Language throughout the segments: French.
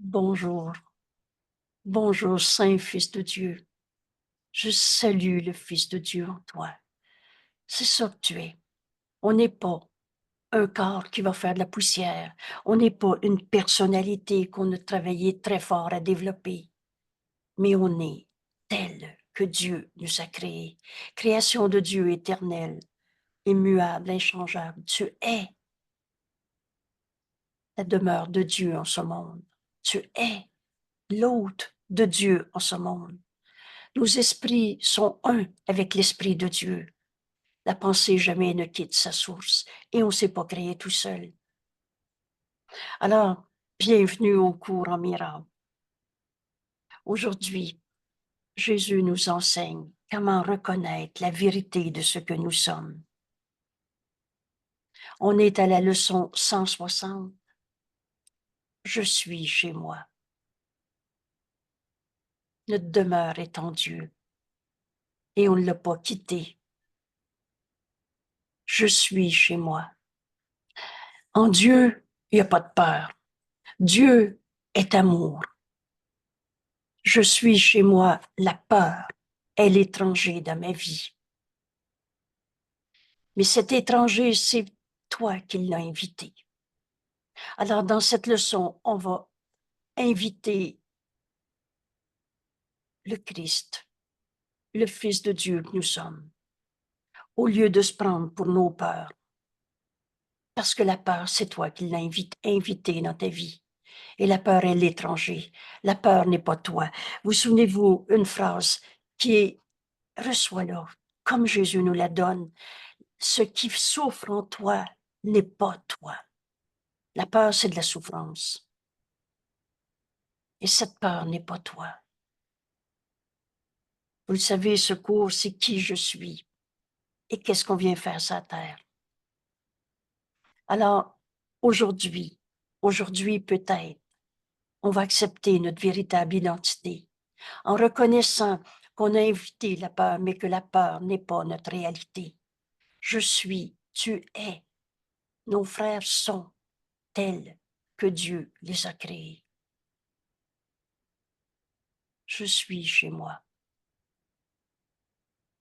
Bonjour, bonjour Saint Fils de Dieu. Je salue le Fils de Dieu en toi. C'est ça que tu es. On n'est pas un corps qui va faire de la poussière. On n'est pas une personnalité qu'on a travaillé très fort à développer. Mais on est tel que Dieu nous a créés. Création de Dieu éternelle, immuable, inchangeable. Tu es la demeure de Dieu en ce monde. Tu es l'hôte de Dieu en ce monde. Nos esprits sont un avec l'Esprit de Dieu. La pensée jamais ne quitte sa source et on ne s'est pas créé tout seul. Alors, bienvenue au cours en miracle. Aujourd'hui, Jésus nous enseigne comment reconnaître la vérité de ce que nous sommes. On est à la leçon 160. Je suis chez moi. Notre demeure est en Dieu et on ne l'a pas quitté. Je suis chez moi. En Dieu, il n'y a pas de peur. Dieu est amour. Je suis chez moi, la peur est l'étranger dans ma vie. Mais cet étranger, c'est toi qui l'as invité. Alors, dans cette leçon, on va inviter le Christ, le Fils de Dieu que nous sommes, au lieu de se prendre pour nos peurs. Parce que la peur, c'est toi qui l'as invité dans ta vie. Et la peur est l'étranger. La peur n'est pas toi. Vous souvenez-vous une phrase qui est « reçois-la » comme Jésus nous la donne. Ce qui souffre en toi n'est pas toi. La peur, c'est de la souffrance. Et cette peur n'est pas toi. Vous le savez, ce cours, c'est qui je suis et qu'est-ce qu'on vient faire sur la terre. Alors, aujourd'hui peut-être, on va accepter notre véritable identité en reconnaissant qu'on a invité la peur, mais que la peur n'est pas notre réalité. Je suis, tu es, nos frères sont tels que Dieu les a créés. Je suis chez moi.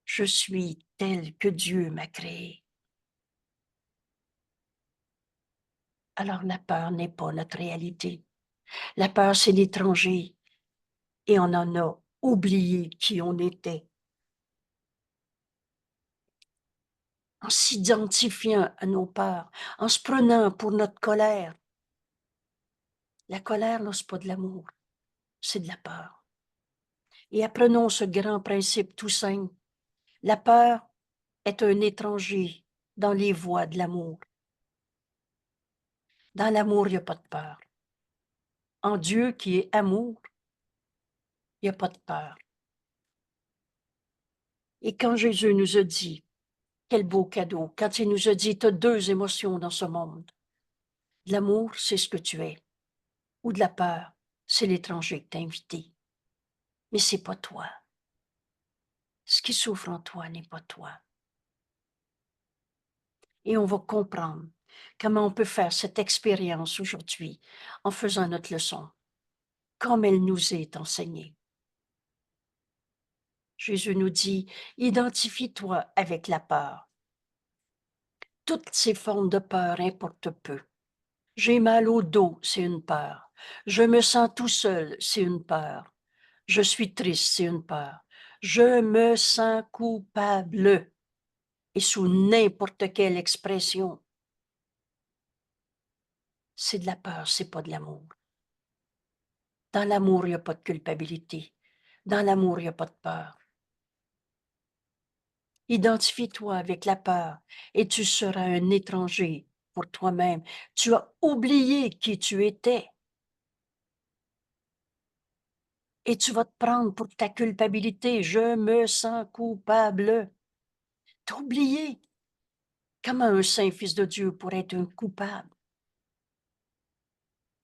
Je suis tel que Dieu m'a créé. Alors la peur n'est pas notre réalité. La peur, c'est l'étranger et on en a oublié qui on était. En s'identifiant à nos peurs, en se prenant pour notre colère. La colère, là, c'est pas de l'amour, c'est de la peur. Et apprenons ce grand principe tout simple. La peur est un étranger dans les voies de l'amour. Dans l'amour, il n'y a pas de peur. En Dieu qui est amour, il n'y a pas de peur. Et quand Jésus nous a dit, quel beau cadeau, quand il nous a dit, tu as deux émotions dans ce monde. De l'amour, c'est ce que tu es. Ou de la peur, c'est l'étranger que t'as invité. Mais c'est pas toi. Ce qui souffre en toi n'est pas toi. Et on va comprendre comment on peut faire cette expérience aujourd'hui en faisant notre leçon, comme elle nous est enseignée. Jésus nous dit, identifie-toi avec la peur. Toutes ces formes de peur importent peu. J'ai mal au dos, c'est une peur. Je me sens tout seul, c'est une peur. Je suis triste, c'est une peur. Je me sens coupable. Et sous n'importe quelle expression, c'est de la peur, c'est pas de l'amour. Dans l'amour, il n'y a pas de culpabilité. Dans l'amour, il n'y a pas de peur. Identifie-toi avec la peur et tu seras un étranger pour toi-même. Tu as oublié qui tu étais. Et tu vas te prendre pour ta culpabilité. Je me sens coupable. T'as oublié. Comment un saint fils de Dieu pourrait être un coupable?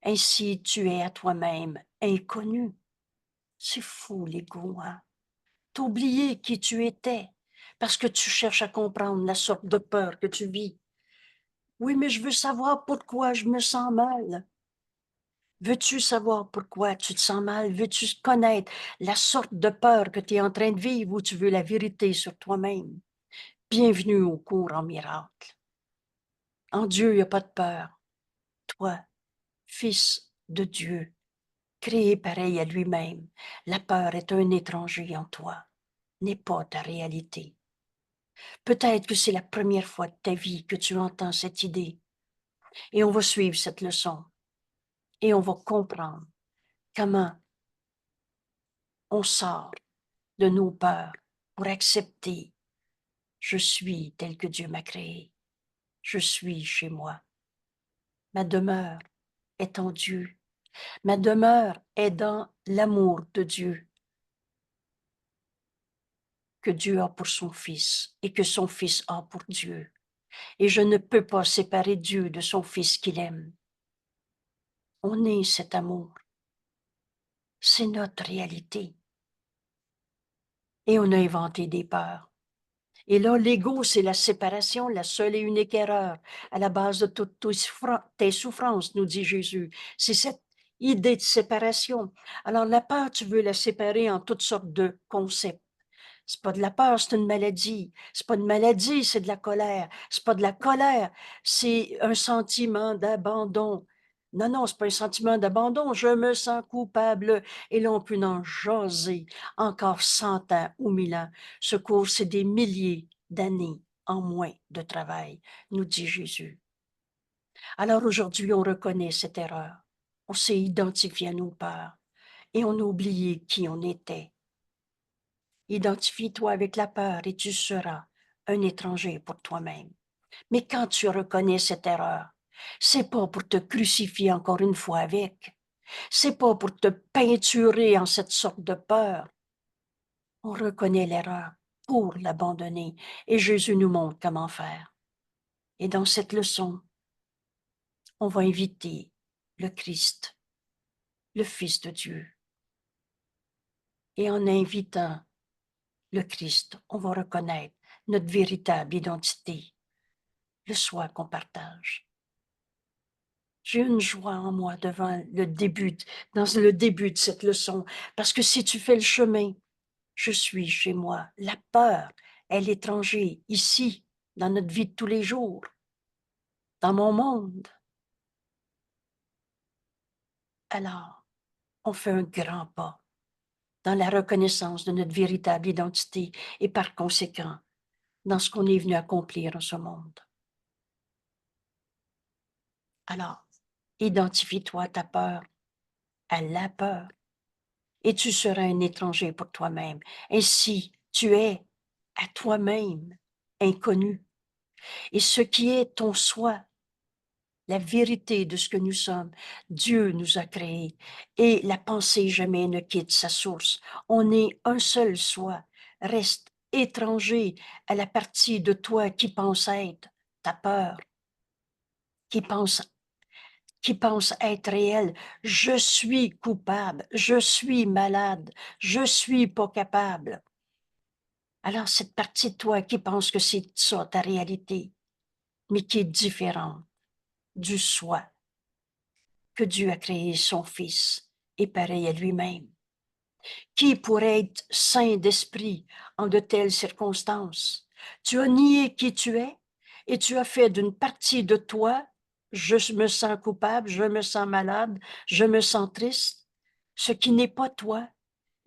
Ainsi, tu es à toi-même inconnu. C'est fou, l'ego, hein? T'as oublié qui tu étais parce que tu cherches à comprendre la sorte de peur que tu vis. Oui, mais je veux savoir pourquoi je me sens mal. Veux-tu savoir pourquoi tu te sens mal? Veux-tu connaître la sorte de peur que tu es en train de vivre ou tu veux la vérité sur toi-même? Bienvenue au cours en miracle. En Dieu, il n'y a pas de peur. Toi, fils de Dieu, créé pareil à lui-même, la peur est un étranger en toi, n'est pas ta réalité. Peut-être que c'est la première fois de ta vie que tu entends cette idée. Et on va suivre cette leçon. Et on va comprendre comment on sort de nos peurs pour accepter je suis tel que Dieu m'a créé. Je suis chez moi. Ma demeure est en Dieu. Ma demeure est dans l'amour de Dieu que Dieu a pour son Fils et que son Fils a pour Dieu. Et je ne peux pas séparer Dieu de son Fils qu'il aime. On est cet amour. C'est notre réalité. Et on a inventé des peurs. Et là, l'ego, c'est la séparation, la seule et unique erreur à la base de toutes tes souffrances, nous dit Jésus. C'est cette idée de séparation. Alors, la peur, tu veux la séparer en toutes sortes de concepts. C'est pas de la peur, c'est une maladie. C'est pas une maladie, c'est de la colère. C'est pas de la colère, c'est un sentiment d'abandon. Non, non, c'est pas un sentiment d'abandon. Je me sens coupable. Et là, on peut en jaser encore 100 ans ou 1000 ans. Ce cours, c'est des milliers d'années en moins de travail, nous dit Jésus. Alors aujourd'hui, on reconnaît cette erreur. On s'est identifié à nos peurs et on a oublié qui on était. Identifie-toi avec la peur et tu seras un étranger pour toi-même. Mais quand tu reconnais cette erreur, c'est pas pour te crucifier encore une fois avec. C'est pas pour te peinturer en cette sorte de peur. On reconnaît l'erreur pour l'abandonner et Jésus nous montre comment faire. Et dans cette leçon, on va inviter le Christ, le Fils de Dieu. Et en invitant le Christ, on va reconnaître notre véritable identité, le soi qu'on partage. J'ai une joie en moi devant dans le début de cette leçon, parce que si tu fais le chemin, je suis chez moi. La peur est l'étranger, ici, dans notre vie de tous les jours, dans mon monde. Alors, on fait un grand pas dans la reconnaissance de notre véritable identité et par conséquent, dans ce qu'on est venu accomplir en ce monde. Alors, identifie-toi à ta peur, à la peur, et tu seras un étranger pour toi-même. Ainsi, tu es à toi-même inconnu. Et ce qui est ton soi, la vérité de ce que nous sommes, Dieu nous a créés et la pensée jamais ne quitte sa source. On est un seul soi, reste étranger à la partie de toi qui pense être ta peur, qui pense être réel. Je suis coupable, je suis malade, je suis pas capable. Alors, cette partie de toi qui pense que c'est ça ta réalité, mais qui est différente du soi que Dieu a créé son Fils et pareil à lui-même. Qui pourrait être saint d'esprit en de telles circonstances? Tu as nié qui tu es et tu as fait d'une partie de toi, je me sens coupable, je me sens malade, je me sens triste, ce qui n'est pas toi.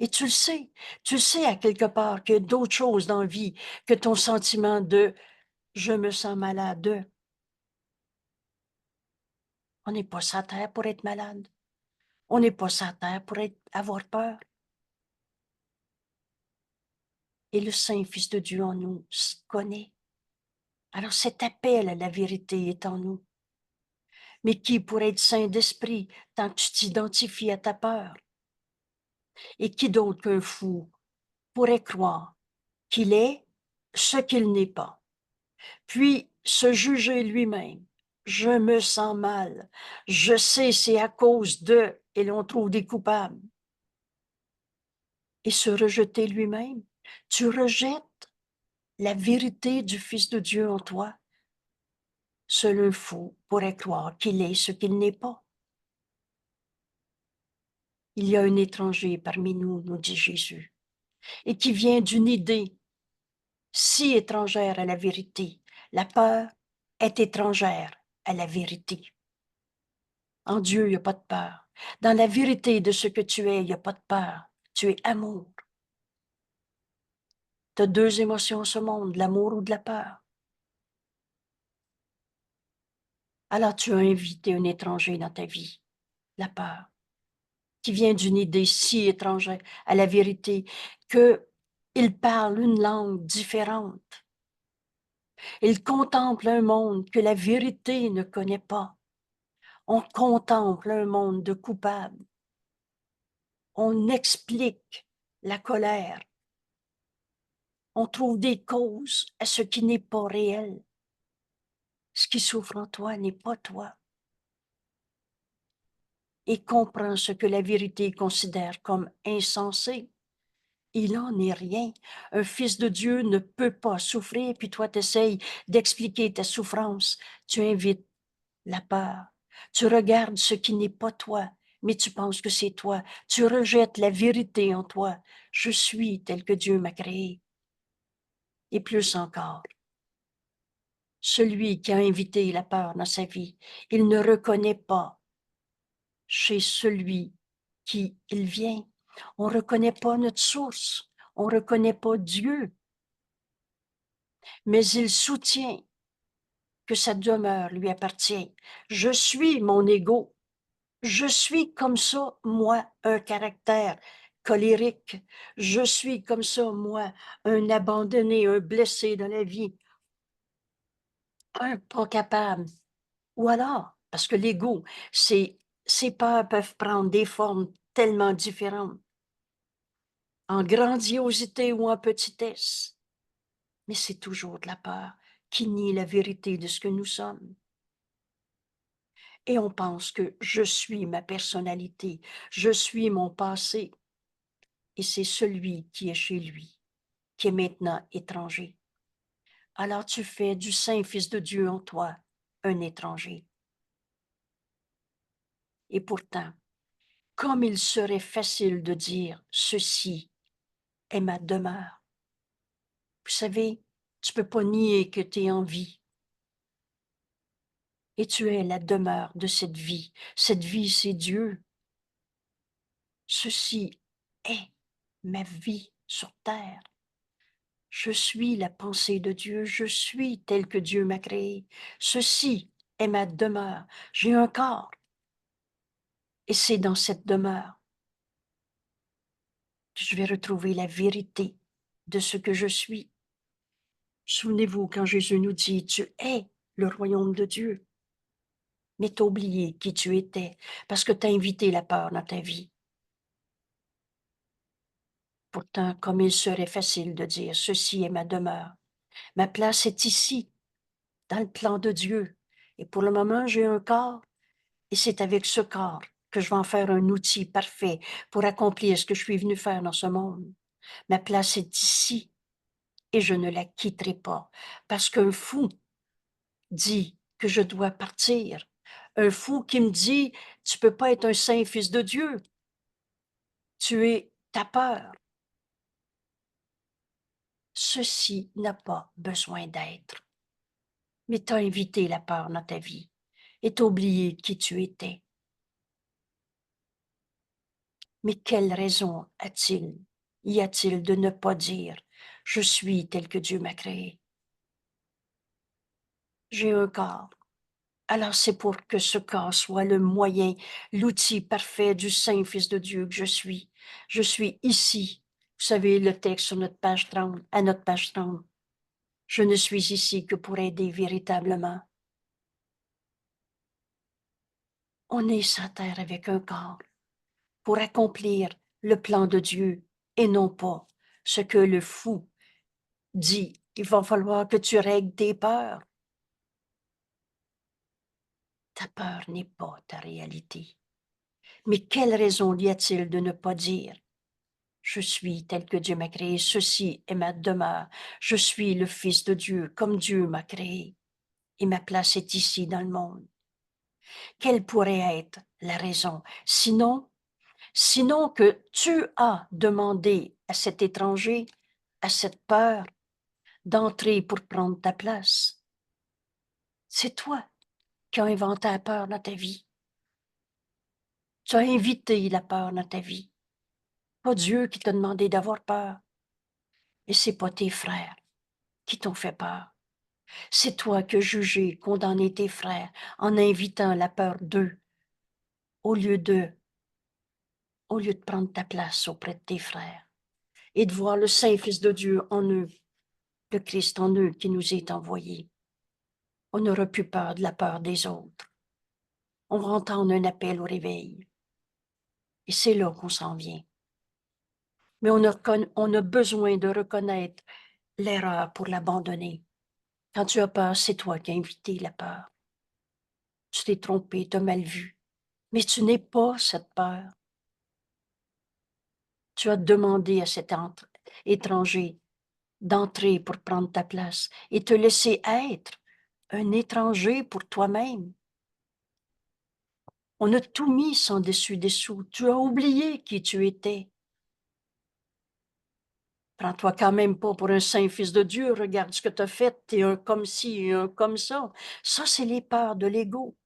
Et tu le sais à quelque part qu'il y a d'autres choses dans la vie que ton sentiment de je me sens malade. On n'est pas sur terre pour être malade. On n'est pas sur terre pour avoir peur. Et le Saint-Fils de Dieu en nous connaît. Alors cet appel à la vérité est en nous. Mais qui pourrait être saint d'esprit tant que tu t'identifies à ta peur? Et qui d'autre qu'un fou pourrait croire qu'il est ce qu'il n'est pas, puis se juger lui-même? Je me sens mal. Je sais c'est à cause de, et l'on trouve des coupables. Et se rejeter lui-même. Tu rejettes la vérité du Fils de Dieu en toi. Seul un fou pourrait croire qu'il est ce qu'il n'est pas. Il y a un étranger parmi nous, nous dit Jésus, et qui vient d'une idée si étrangère à la vérité. La peur est étrangère à la vérité. En Dieu, il n'y a pas de peur. Dans la vérité de ce que tu es, il n'y a pas de peur. Tu es amour. Tu as deux émotions en ce monde, l'amour ou de la peur. Alors tu as invité un étranger dans ta vie, la peur, qui vient d'une idée si étrangère à la vérité qu'il parle une langue différente. Il contemple un monde que la vérité ne connaît pas. On contemple un monde de coupables. On explique la colère. On trouve des causes à ce qui n'est pas réel. Ce qui souffre en toi n'est pas toi. Et comprends ce que la vérité considère comme insensé. Il n'en est rien. Un fils de Dieu ne peut pas souffrir, puis toi, tu essayes d'expliquer ta souffrance. Tu invites la peur. Tu regardes ce qui n'est pas toi, mais tu penses que c'est toi. Tu rejettes la vérité en toi. Je suis tel que Dieu m'a créé. Et plus encore, celui qui a invité la peur dans sa vie, il ne reconnaît pas chez celui qui il vient. On ne reconnaît pas notre source. On ne reconnaît pas Dieu. Mais il soutient que sa demeure lui appartient. Je suis mon ego. Je suis comme ça, moi, un caractère colérique. Je suis comme ça, moi, un abandonné, un blessé dans la vie, un pas capable. Ou alors, parce que l'ego, ces peurs peuvent prendre des formes tellement différentes, en grandiosité ou en petitesse. Mais c'est toujours de la peur qui nie la vérité de ce que nous sommes. Et on pense que je suis ma personnalité, je suis mon passé, et c'est celui qui est chez lui, qui est maintenant étranger. Alors tu fais du Saint-Fils de Dieu en toi un étranger. Et pourtant, comme il serait facile de dire ceci est ma demeure. Vous savez, tu peux pas nier que tu es en vie. Et tu es la demeure de cette vie. Cette vie, c'est Dieu. Ceci est ma vie sur terre. Je suis la pensée de Dieu, je suis tel que Dieu m'a créé. Ceci est ma demeure. J'ai un corps. Et c'est dans cette demeure que je vais retrouver la vérité de ce que je suis. Souvenez-vous quand Jésus nous dit, tu es le royaume de Dieu. Mais t'as oublié qui tu étais parce que t'as invité la peur dans ta vie. Pourtant, comme il serait facile de dire, ceci est ma demeure. Ma place est ici, dans le plan de Dieu. Et pour le moment, j'ai un corps. Et c'est avec ce corps que je vais en faire un outil parfait pour accomplir ce que je suis venu faire dans ce monde. Ma place est ici et je ne la quitterai pas parce qu'un fou dit que je dois partir. Un fou qui me dit, tu peux pas être un saint fils de Dieu. Tu es ta peur. Ceci n'a pas besoin d'être. Mais tu as invité la peur dans ta vie et t'as oublié qui tu étais. Mais quelle raison y a-t-il de ne pas dire « Je suis tel que Dieu m'a créé ». J'ai un corps. Alors c'est pour que ce corps soit le moyen, l'outil parfait du Saint-Fils de Dieu que je suis. Je suis ici. Vous savez le texte sur notre page 30, à notre page 30. Je ne suis ici que pour aider véritablement. On est sur terre avec un corps pour accomplir le plan de Dieu et non pas ce que le fou dit. Il va falloir que tu règles tes peurs. Ta peur n'est pas ta réalité. Mais quelle raison y a-t-il de ne pas dire « Je suis tel que Dieu m'a créé, ceci est ma demeure, je suis le Fils de Dieu comme Dieu m'a créé, et ma place est ici dans le monde. » Quelle pourrait être la raison? Sinon, sinon que tu as demandé à cet étranger, à cette peur, d'entrer pour prendre ta place. C'est toi qui as inventé la peur dans ta vie. Tu as invité la peur dans ta vie. Pas Dieu qui t'a demandé d'avoir peur. Et c'est pas tes frères qui t'ont fait peur. C'est toi qui as jugé, condamné tes frères en invitant la peur d'eux au lieu de prendre ta place auprès de tes frères et de voir le Saint-Fils de Dieu en eux, le Christ en eux qui nous est envoyé. On n'aura plus peur de la peur des autres. On va entendre un appel au réveil. Et c'est là qu'on s'en vient. Mais on a besoin de reconnaître l'erreur pour l'abandonner. Quand tu as peur, c'est toi qui as invité la peur. Tu t'es trompé, tu as mal vu. Mais tu n'es pas cette peur. Tu as demandé à cet étranger d'entrer pour prendre ta place et te laisser être un étranger pour toi-même. On a tout mis sans dessus-dessous. Tu as oublié qui tu étais. Prends-toi quand même pas pour un saint fils de Dieu. Regarde ce que tu as fait. Tu es un comme ci et un comme ça. Ça, c'est les peurs de l'ego.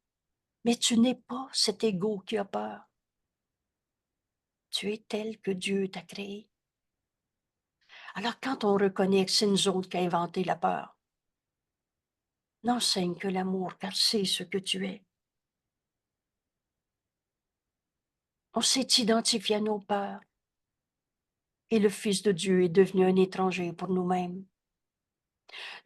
Mais tu n'es pas cet ego qui a peur. Tu es tel que Dieu t'a créé. Alors, quand on reconnaît que c'est nous autres qui avons inventé la peur, n'enseigne que l'amour, car c'est ce que tu es. On s'est identifié à nos peurs. Et le Fils de Dieu est devenu un étranger pour nous-mêmes.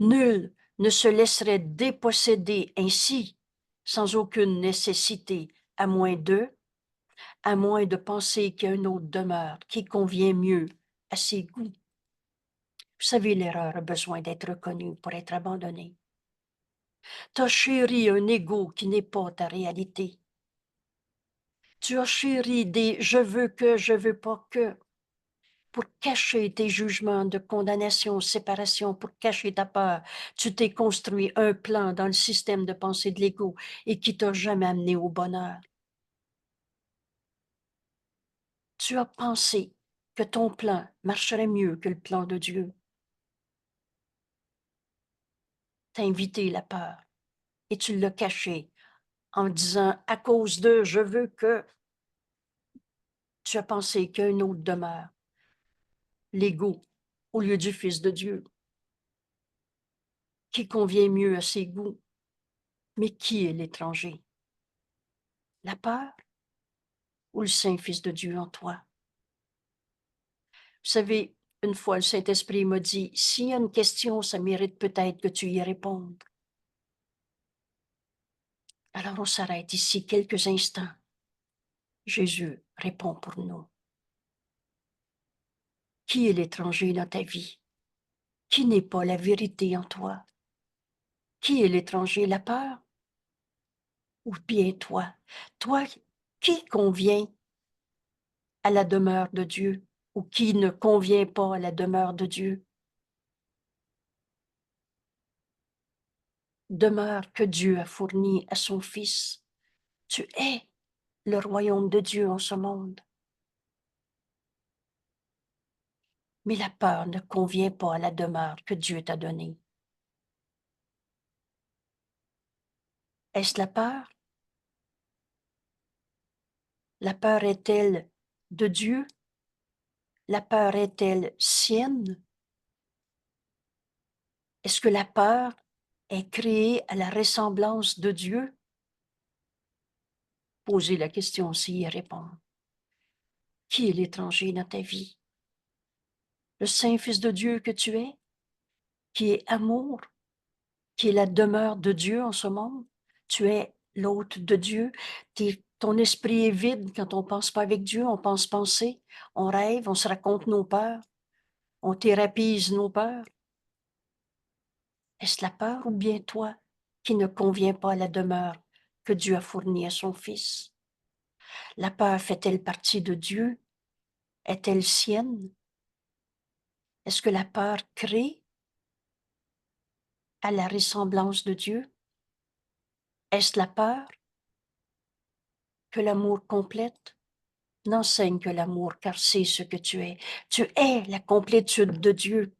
Nul ne se laisserait déposséder ainsi, sans aucune nécessité, à moins de penser qu'il y a une autre demeure qui convient mieux à ses goûts. Vous savez, l'erreur a besoin d'être reconnue pour être abandonnée. Tu as chéri un ego qui n'est pas ta réalité. Tu as chéri des je veux pas que, pour cacher tes jugements de condamnation, séparation, pour cacher ta peur. Tu t'es construit un plan dans le système de pensée de l'ego et qui t'a jamais amené au bonheur. Tu as pensé que ton plan marcherait mieux que le plan de Dieu. T'as invité la peur et tu l'as caché en disant à cause de je veux que, tu as pensé qu'il y a une autre demeure, l'ego, au lieu du Fils de Dieu, qui convient mieux à ses goûts. Mais qui est l'étranger? La peur ou le Saint-Fils de Dieu en toi? Vous savez, une fois, le Saint-Esprit m'a dit, s'il y a une question, ça mérite peut-être que tu y répondes. Alors on s'arrête ici quelques instants. Jésus répond pour nous. Qui est l'étranger dans ta vie? Qui n'est pas la vérité en toi? Qui est l'étranger? La peur? Ou bien toi? Toi, qui convient à la demeure de Dieu ou qui ne convient pas à la demeure de Dieu? Demeure que Dieu a fournie à son Fils. Tu es le royaume de Dieu en ce monde. Mais la peur ne convient pas à la demeure que Dieu t'a donnée. Est-ce la peur? La peur est-elle de Dieu? La peur est-elle sienne? Est-ce que la peur est créée à la ressemblance de Dieu? Posez la question aussi et répondre. Qui est l'étranger dans ta vie? Le Saint-Fils de Dieu que tu es, qui est amour, qui est la demeure de Dieu en ce monde? Tu es l'hôte de Dieu. Ton esprit est vide quand on ne pense pas avec Dieu, on pense penser, on rêve, on se raconte nos peurs, on thérapise nos peurs. Est-ce la peur ou bien toi qui ne convient pas à la demeure que Dieu a fournie à son Fils? La peur fait-elle partie de Dieu? Est-elle sienne? Est-ce que la peur crée à la ressemblance de Dieu? Est-ce la peur que l'amour complète? N'enseigne que l'amour, car c'est ce que tu es. Tu es la complétude de Dieu.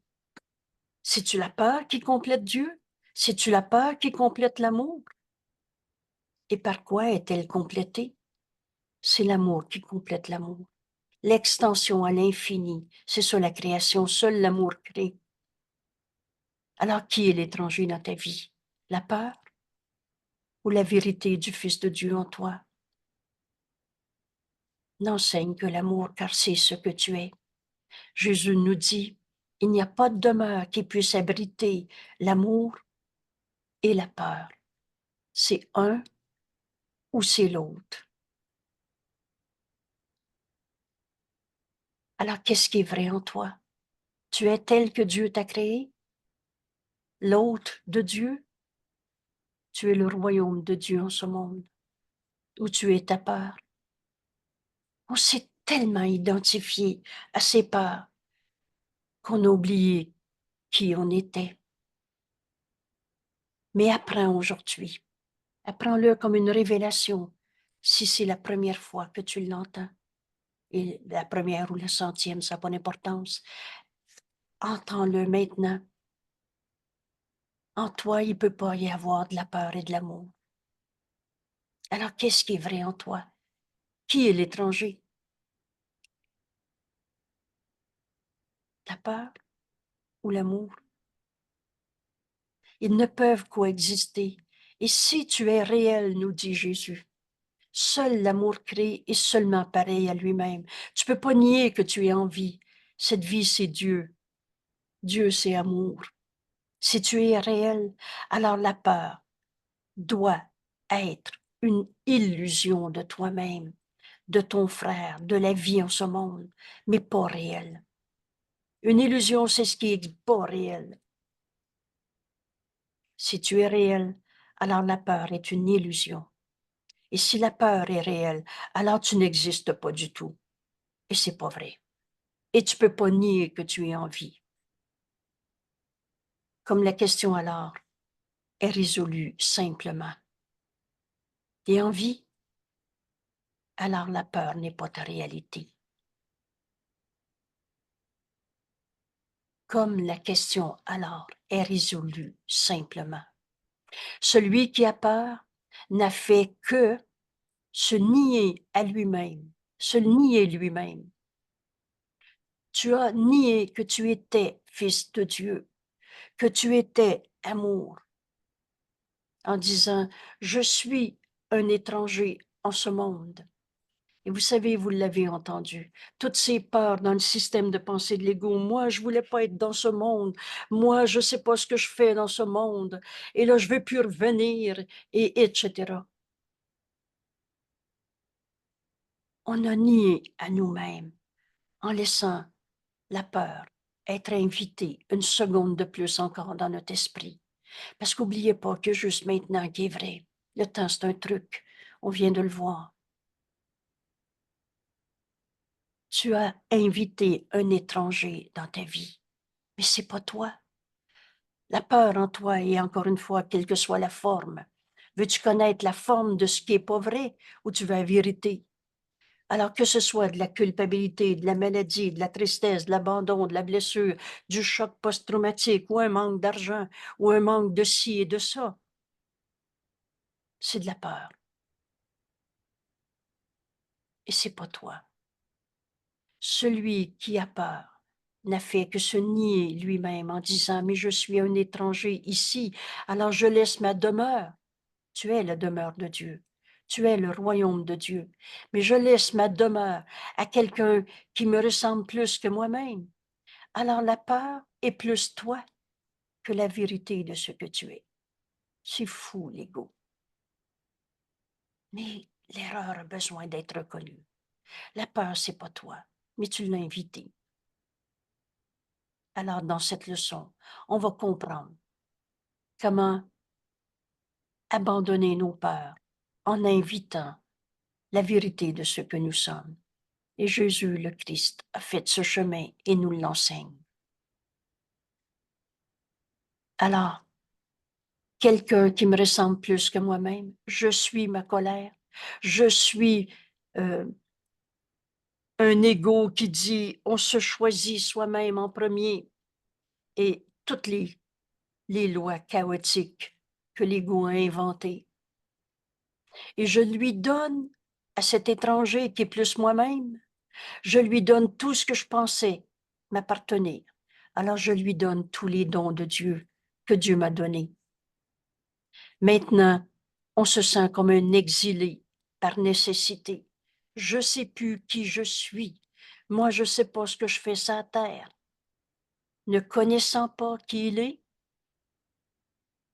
C'est-tu la peur qui complète Dieu? C'est-tu la peur qui complète l'amour? Et par quoi est-elle complétée? C'est l'amour qui complète l'amour. L'extension à l'infini, c'est ça la création, seul l'amour crée. Alors qui est l'étranger dans ta vie? La peur ou la vérité du Fils de Dieu en toi? N'enseigne que l'amour, car c'est ce que tu es. Jésus nous dit, il n'y a pas de demeure qui puisse abriter l'amour et la peur. C'est un ou c'est l'autre. Alors, qu'est-ce qui est vrai en toi? Tu es tel que Dieu t'a créé? L'hôte de Dieu? Tu es le royaume de Dieu en ce monde, où tu es ta peur. On s'est tellement identifié à ces peurs qu'on a oublié qui on était. Mais apprends aujourd'hui. Apprends-le comme une révélation, si c'est la première fois que tu l'entends. Et la première ou la centième, ça n'a pas d'importance. Entends-le maintenant. En toi, il ne peut pas y avoir de la peur et de l'amour. Alors, qu'est-ce qui est vrai en toi? Qui est l'étranger? La peur ou l'amour? Ils ne peuvent coexister. Et si tu es réel, nous dit Jésus, seul l'amour crée est seulement pareil à lui-même. Tu ne peux pas nier que tu es en vie. Cette vie, c'est Dieu. Dieu, c'est amour. Si tu es réel, alors la peur doit être une illusion de toi-même, de ton frère, de la vie en ce monde, mais pas réelle. Une illusion, c'est ce qui est pas réel. Si tu es réel, alors la peur est une illusion. Et si la peur est réelle, alors tu n'existes pas du tout. Et c'est pas vrai. Et tu peux pas nier que tu es en vie. Comme la question alors est résolue simplement. Tu es en vie, alors la peur n'est pas ta réalité. Comme la question alors est résolue simplement. Celui qui a peur n'a fait que se nier à lui-même, se nier lui-même. Tu as nié que tu étais fils de Dieu, que tu étais amour, en disant, je suis un étranger en ce monde. Et vous savez, vous l'avez entendu, toutes ces peurs dans le système de pensée de l'ego. Moi, je voulais pas être dans ce monde. Moi, je sais pas ce que je fais dans ce monde. Et là, je veux plus revenir, et etc. On a nié à nous-mêmes en laissant la peur être invitée une seconde de plus encore dans notre esprit. Parce qu'oubliez pas que juste maintenant qui est vrai. Le temps, c'est un truc. On vient de le voir. Tu as invité un étranger dans ta vie, mais c'est pas toi. La peur en toi, et encore une fois, quelle que soit la forme. Veux-tu connaître la forme de ce qui est pas vrai ou tu veux la vérité? Alors que ce soit de la culpabilité, de la maladie, de la tristesse, de l'abandon, de la blessure, du choc post-traumatique ou un manque d'argent ou un manque de ci et de ça, c'est de la peur. Et c'est pas toi. Celui qui a peur n'a fait que se nier lui-même en disant, mais je suis un étranger ici, alors je laisse ma demeure. Tu es la demeure de Dieu. Tu es le royaume de Dieu. Mais je laisse ma demeure à quelqu'un qui me ressemble plus que moi-même. Alors la peur est plus toi que la vérité de ce que tu es. C'est fou, l'ego. Mais l'erreur a besoin d'être reconnue. La peur, c'est pas toi, mais tu l'as invité. Alors, dans cette leçon, on va comprendre comment abandonner nos peurs en invitant la vérité de ce que nous sommes. Et Jésus, le Christ, a fait ce chemin et nous l'enseigne. Alors, quelqu'un qui me ressemble plus que moi-même, je suis ma colère, je suis un ego qui dit on se choisit soi-même en premier et toutes les lois chaotiques que l'ego a inventées. Et je lui donne à cet étranger qui est plus moi-même, je lui donne tout ce que je pensais m'appartenir. Alors je lui donne tous les dons de Dieu que Dieu m'a donnés. Maintenant, on se sent comme un exilé par nécessité. Je ne sais plus qui je suis. Moi, je ne sais pas ce que je fais sur la terre. Ne connaissant pas qui il est,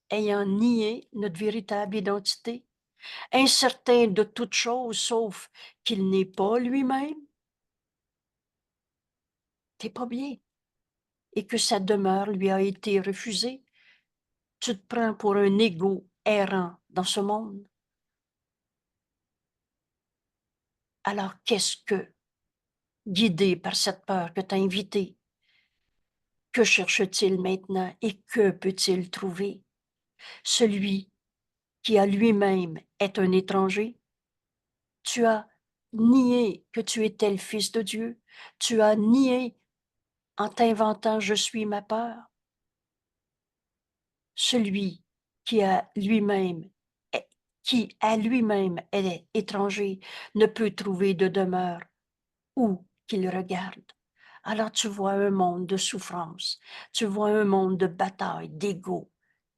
ayant nié notre véritable identité, incertain de toute chose sauf qu'il n'est pas lui-même, t'es pas bien. Et que sa demeure lui a été refusée. Tu te prends pour un égo errant dans ce monde. Alors qu'est-ce que, guidé par cette peur que t'as invité, que cherche-t-il maintenant et que peut-il trouver? Celui qui à lui-même est un étranger. Tu as nié que tu étais le Fils de Dieu. Tu as nié en t'inventant je suis ma peur. Celui qui à lui-même est étranger ne peut trouver de demeure où qu'il regarde. Alors tu vois un monde de souffrance, tu vois un monde de bataille, d'ego,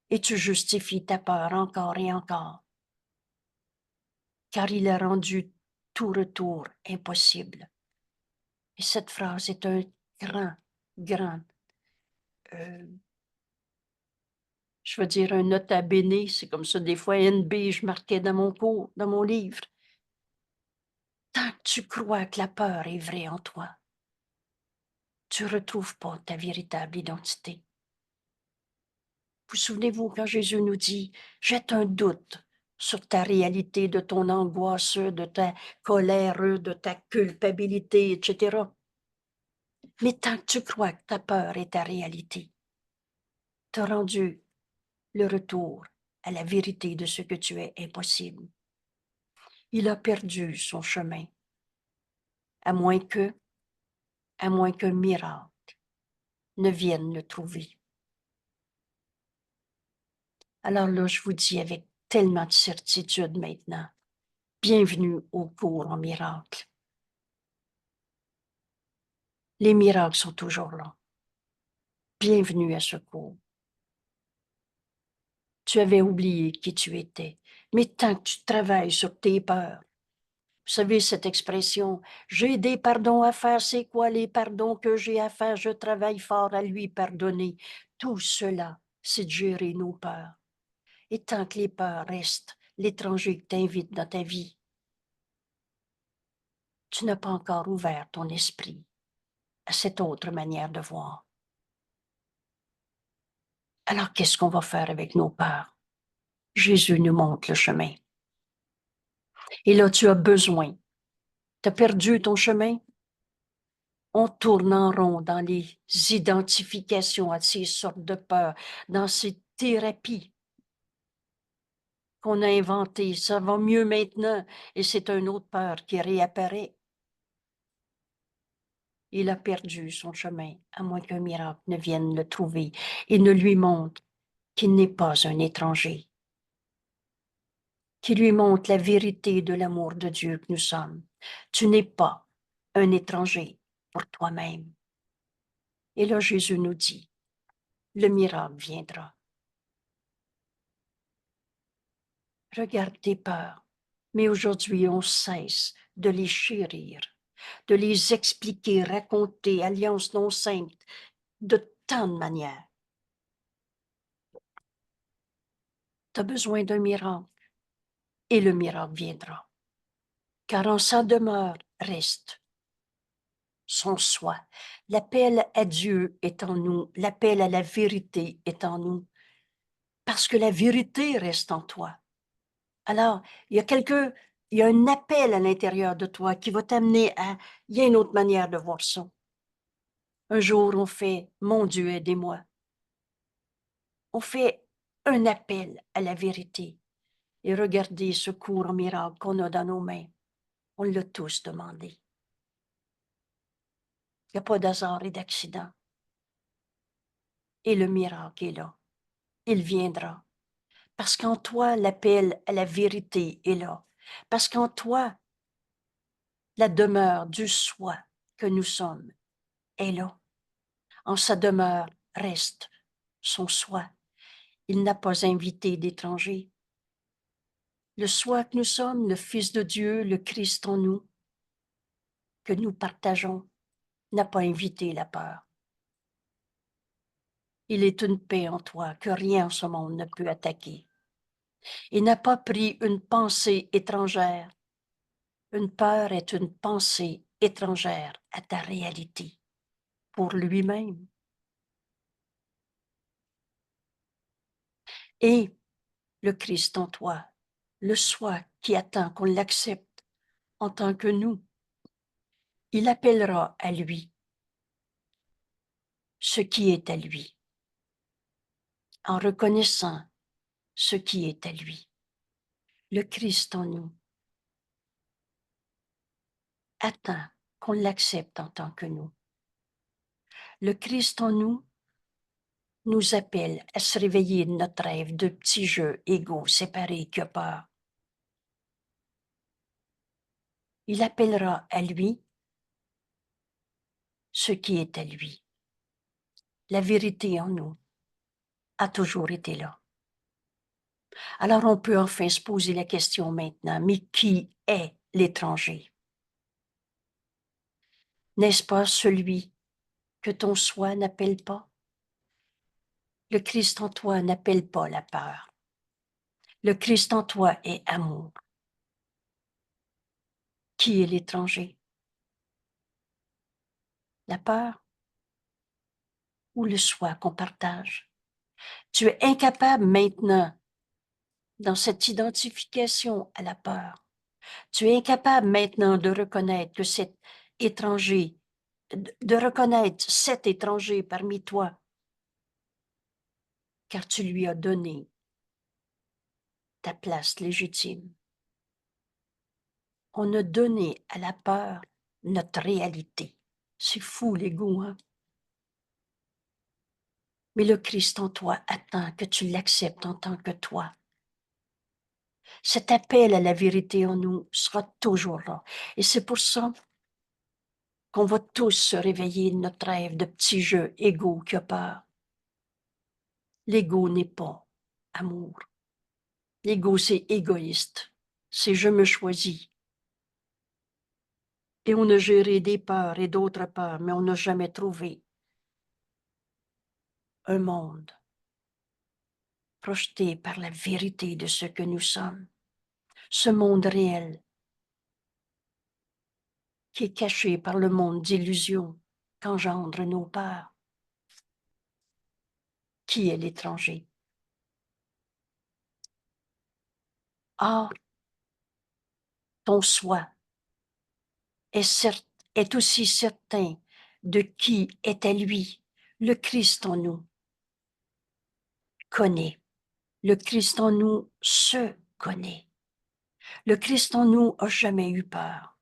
et tu justifies ta peur encore et encore, car il a rendu tout retour impossible. Et cette phrase est un grand, euh, je veux dire un nota bene, c'est comme ça des fois NB, je marquais dans mon cours, dans mon livre. Tant que tu crois que la peur est vraie en toi, tu ne retrouves pas ta véritable identité. Vous souvenez-vous quand Jésus nous dit, jette un doute sur ta réalité, de ton angoisse, de ta colère, de ta culpabilité, etc. Mais tant que tu crois que ta peur est ta réalité, tu as rendu le retour à la vérité de ce que tu es impossible. Il a perdu son chemin, à moins qu'un miracle ne vienne le trouver. Alors là, je vous dis avec tellement de certitude maintenant, bienvenue au cours en miracle. Les miracles sont toujours là. Bienvenue à ce cours. Tu avais oublié qui tu étais, mais tant que tu travailles sur tes peurs, vous savez cette expression, j'ai des pardons à faire, c'est quoi les pardons que j'ai à faire? Je travaille fort à lui pardonner. Tout cela, c'est de gérer nos peurs. Et tant que les peurs restent, l'étranger que t'invite dans ta vie, tu n'as pas encore ouvert ton esprit à cette autre manière de voir. Alors qu'est-ce qu'on va faire avec nos peurs? Jésus nous montre le chemin. Et là, tu as besoin. Tu as perdu ton chemin? On tourne en rond dans les identifications à ces sortes de peurs, dans ces thérapies qu'on a inventées. Ça va mieux maintenant et c'est une autre peur qui réapparaît. Il a perdu son chemin, à moins qu'un miracle ne vienne le trouver et ne lui montre qu'il n'est pas un étranger, qui lui montre la vérité de l'amour de Dieu que nous sommes. Tu n'es pas un étranger pour toi-même. Et là, Jésus nous dit, le miracle viendra. Regarde tes peurs, mais aujourd'hui on cesse de les chérir, de les expliquer, raconter, alliance non sainte, de tant de manières. Tu as besoin d'un miracle et le miracle viendra. Car en sa demeure reste son soi. L'appel à Dieu est en nous, l'appel à la vérité est en nous, parce que la vérité reste en toi. Alors, il y a un appel à l'intérieur de toi qui va t'amener à, il y a une autre manière de voir ça. Un jour, on fait, mon Dieu, aidez-moi. On fait un appel à la vérité. Et regardez ce cours miracle qu'on a dans nos mains. On l'a tous demandé. Il n'y a pas d'hasard et d'accident. Et le miracle est là. Il viendra. Parce qu'en toi, l'appel à la vérité est là. Parce qu'en toi, la demeure du soi que nous sommes est là. En sa demeure reste son soi. Il n'a pas invité d'étrangers. Le soi que nous sommes, le Fils de Dieu, le Christ en nous, que nous partageons, n'a pas invité la peur. Il est une paix en toi que rien en ce monde ne peut attaquer. Il n'a pas pris une pensée étrangère. Une peur est une pensée étrangère à ta réalité, pour lui-même. Et le Christ en toi, le soi qui attend qu'on l'accepte en tant que nous, il appellera à lui ce qui est à lui, en reconnaissant ce qui est à lui. Le Christ en nous attend qu'on l'accepte en tant que nous. Le Christ en nous appelle à se réveiller de notre rêve de petits jeux égaux, séparés, qui a peur. Il appellera à lui ce qui est à lui. La vérité en nous a toujours été là. Alors on peut enfin se poser la question maintenant, mais qui est l'étranger? N'est-ce pas celui que ton soi n'appelle pas? Le Christ en toi n'appelle pas la peur. Le Christ en toi est amour. Qui est l'étranger? La peur ou le soi qu'on partage? Tu es incapable maintenant, dans cette identification à la peur, tu es incapable maintenant de reconnaître que cet étranger, de reconnaître cet étranger parmi toi, car tu lui as donné ta place légitime. On a donné à la peur notre réalité. C'est fou, l'ego, hein? Mais le Christ en toi attend que tu l'acceptes en tant que toi. Cet appel à la vérité en nous sera toujours là. Et c'est pour ça qu'on va tous se réveiller de notre rêve de petits jeux égaux qui a peur. L'ego n'est pas amour. L'ego, c'est égoïste. C'est je me choisis. Et on a géré des peurs et d'autres peurs, mais on n'a jamais trouvé un monde projeté par la vérité de ce que nous sommes. Ce monde réel qui est caché par le monde d'illusions qu'engendrent nos peurs. Qui est l'étranger? Ah, ton soi est aussi certain de qui est à lui. Le Christ en nous connaît. Le Christ en nous se connaît. Le Christ en nous a jamais eu peur.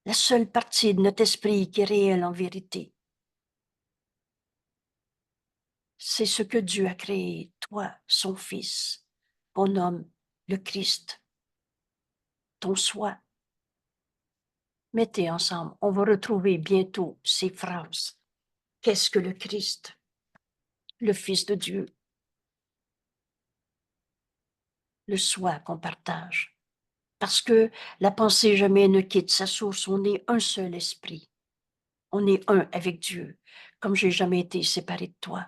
La seule partie de notre esprit qui est réelle en vérité, c'est ce que Dieu a créé, toi, son Fils, qu'on nomme le Christ, ton soi. Mettez ensemble, on va retrouver bientôt ces phrases. Qu'est-ce que le Christ? Le Fils de Dieu. Le soi qu'on partage. Parce que la pensée jamais ne quitte sa source, on est un seul esprit. On est un avec Dieu, comme j'ai jamais été séparé de toi.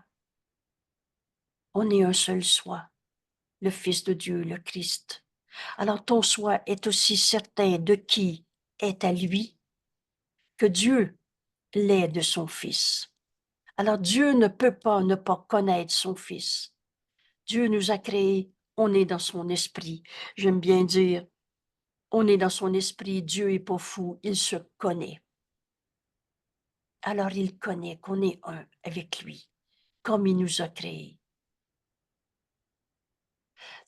On est un seul soi, le Fils de Dieu, le Christ. Alors ton soi est aussi certain de qui est à lui que Dieu l'est de son Fils. Alors Dieu ne peut pas ne pas connaître son Fils. Dieu nous a créés, on est dans son esprit. J'aime bien dire, on est dans son esprit, Dieu est pas fou, il se connaît. Alors il connaît qu'on est un avec lui, comme il nous a créés.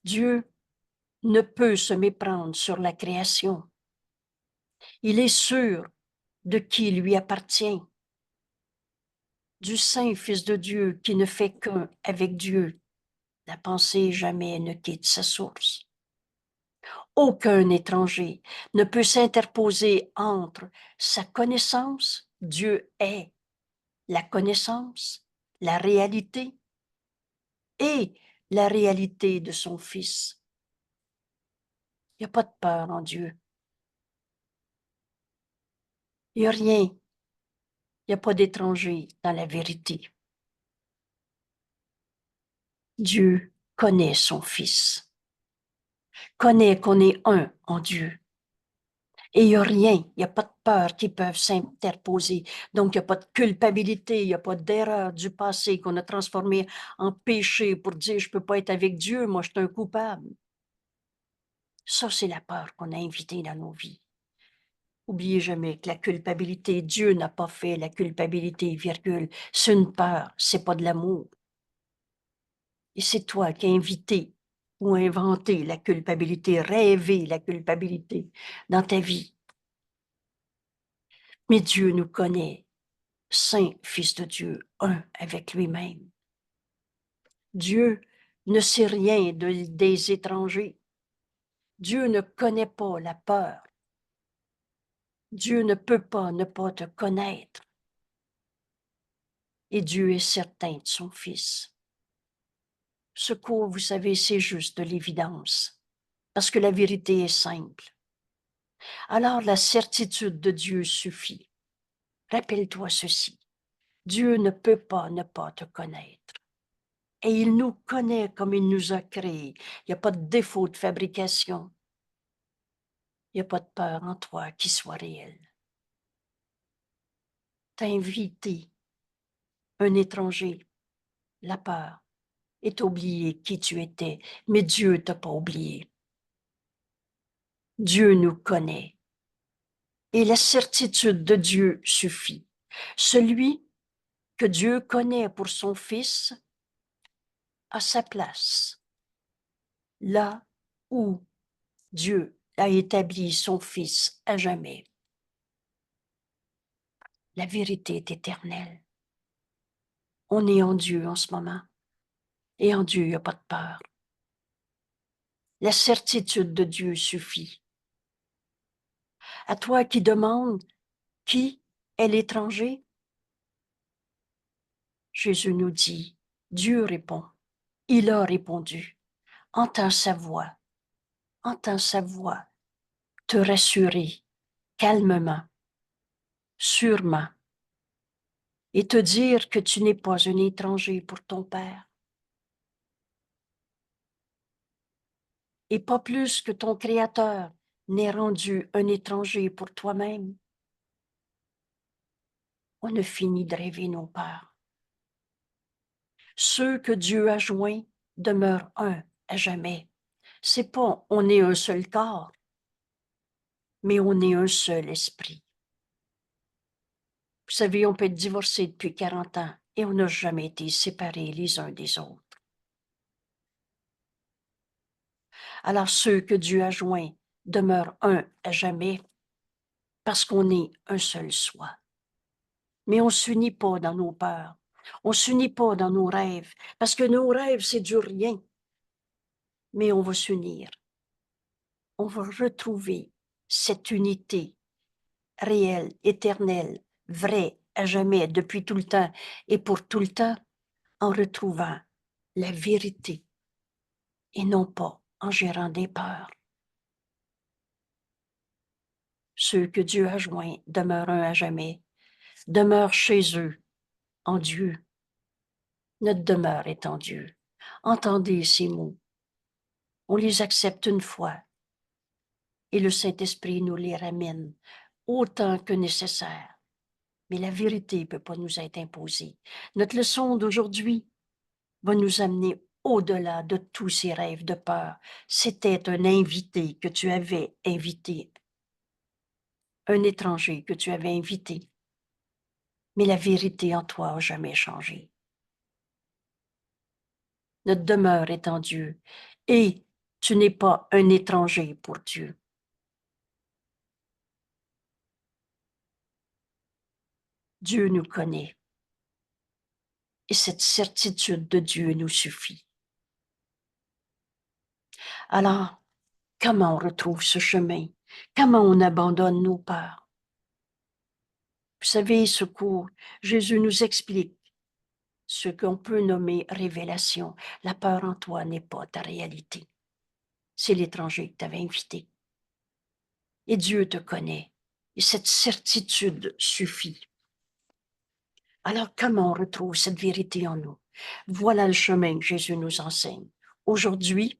Dieu ne peut se méprendre sur la création. Il est sûr de qui lui appartient. du Saint Fils de Dieu qui ne fait qu'un avec Dieu. La pensée jamais ne quitte sa source. Aucun étranger ne peut s'interposer entre sa connaissance, Dieu est la connaissance, la réalité, et la réalité de son Fils. Il n'y a pas de peur en Dieu. Il n'y a rien. Il n'y a pas d'étranger dans la vérité. Dieu connaît son Fils, connaît qu'on est un en Dieu. Et il n'y a rien, il n'y a pas de peur qui peuvent s'interposer. Donc, il n'y a pas de culpabilité, il n'y a pas d'erreur du passé qu'on a transformé en péché pour dire je ne peux pas être avec Dieu, moi je suis un coupable. Ça, c'est la peur qu'on a invitée dans nos vies. Oubliez jamais que la culpabilité, Dieu n'a pas fait la culpabilité, virgule. C'est une peur, c'est pas de l'amour. Et c'est toi qui as invité ou inventé la culpabilité, rêvé la culpabilité dans ta vie. Mais Dieu nous connaît, Saint Fils de Dieu, un avec lui-même. Dieu ne sait rien des étrangers. Dieu ne connaît pas la peur. Dieu ne peut pas ne pas te connaître. Et Dieu est certain de son Fils. Ce cours, vous savez, c'est juste de l'évidence, parce que la vérité est simple. Alors la certitude de Dieu suffit. Rappelle-toi ceci, Dieu ne peut pas ne pas te connaître. Et il nous connaît comme il nous a créés. Il n'y a pas de défaut de fabrication. Il n'y a pas de peur en toi qui soit réelle. T'as invité un étranger, la peur, est oublié qui tu étais, mais Dieu t'a pas oublié. Dieu nous connaît. Et la certitude de Dieu suffit. Celui que Dieu connaît pour son Fils a sa place, là où Dieu a établi son Fils à jamais. La vérité est éternelle. On est en Dieu en ce moment. Et en Dieu, il n'y a pas de peur. La certitude de Dieu suffit. À toi qui demandes qui est l'étranger, Jésus nous dit, Dieu répond. Il a répondu. Entends sa voix, te rassurer calmement, sûrement, et te dire que tu n'es pas un étranger pour ton Père. Et pas plus que ton Créateur n'est rendu un étranger pour toi-même. On a fini de rêver nos peurs. Ceux que Dieu a joints demeurent un à jamais. C'est pas on est un seul corps, mais on est un seul esprit. Vous savez, on peut être divorcé depuis 40 ans et on n'a jamais été séparés les uns des autres. Alors ceux que Dieu a joints demeurent un à jamais parce qu'on est un seul soi. Mais on ne s'unit pas dans nos peurs. On ne s'unit pas dans nos rêves parce que nos rêves, c'est du rien. Mais on va s'unir. On va retrouver cette unité réelle, éternelle, vraie, à jamais, depuis tout le temps et pour tout le temps, en retrouvant la vérité et non pas en gérant des peurs. Ceux que Dieu a joints demeurent un à jamais, demeurent chez eux, en Dieu. Notre demeure est en Dieu. Entendez ces mots. On les accepte une fois et le Saint-Esprit nous les ramène autant que nécessaire. Mais la vérité ne peut pas nous être imposée. Notre leçon d'aujourd'hui va nous amener au-delà de tous ces rêves de peur. C'était un invité que tu avais invité, un étranger que tu avais invité. Mais la vérité en toi n'a jamais changé. Notre demeure est en Dieu et tu n'es pas un étranger pour Dieu. Dieu nous connaît. Et cette certitude de Dieu nous suffit. Alors, comment on retrouve ce chemin? Comment on abandonne nos peurs? Vous savez, ce cours, Jésus nous explique ce qu'on peut nommer révélation. La peur en toi n'est pas ta réalité. C'est l'étranger que tu avais invité. Et Dieu te connaît. Et cette certitude suffit. Alors, comment on retrouve cette vérité en nous? Voilà le chemin que Jésus nous enseigne. Aujourd'hui,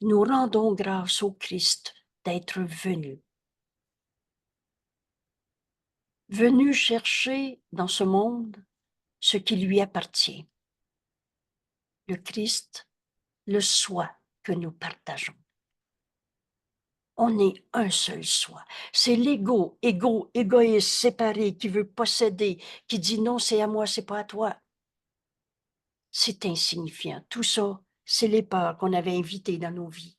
nous rendons grâce au Christ d'être venu. Venu chercher dans ce monde ce qui lui appartient. Le Christ, le soi que nous partageons. On est un seul soi. C'est l'ego, égoïste, séparé, qui veut posséder, qui dit non, c'est à moi, c'est pas à toi. C'est insignifiant. Tout ça, c'est les peurs qu'on avait invitées dans nos vies.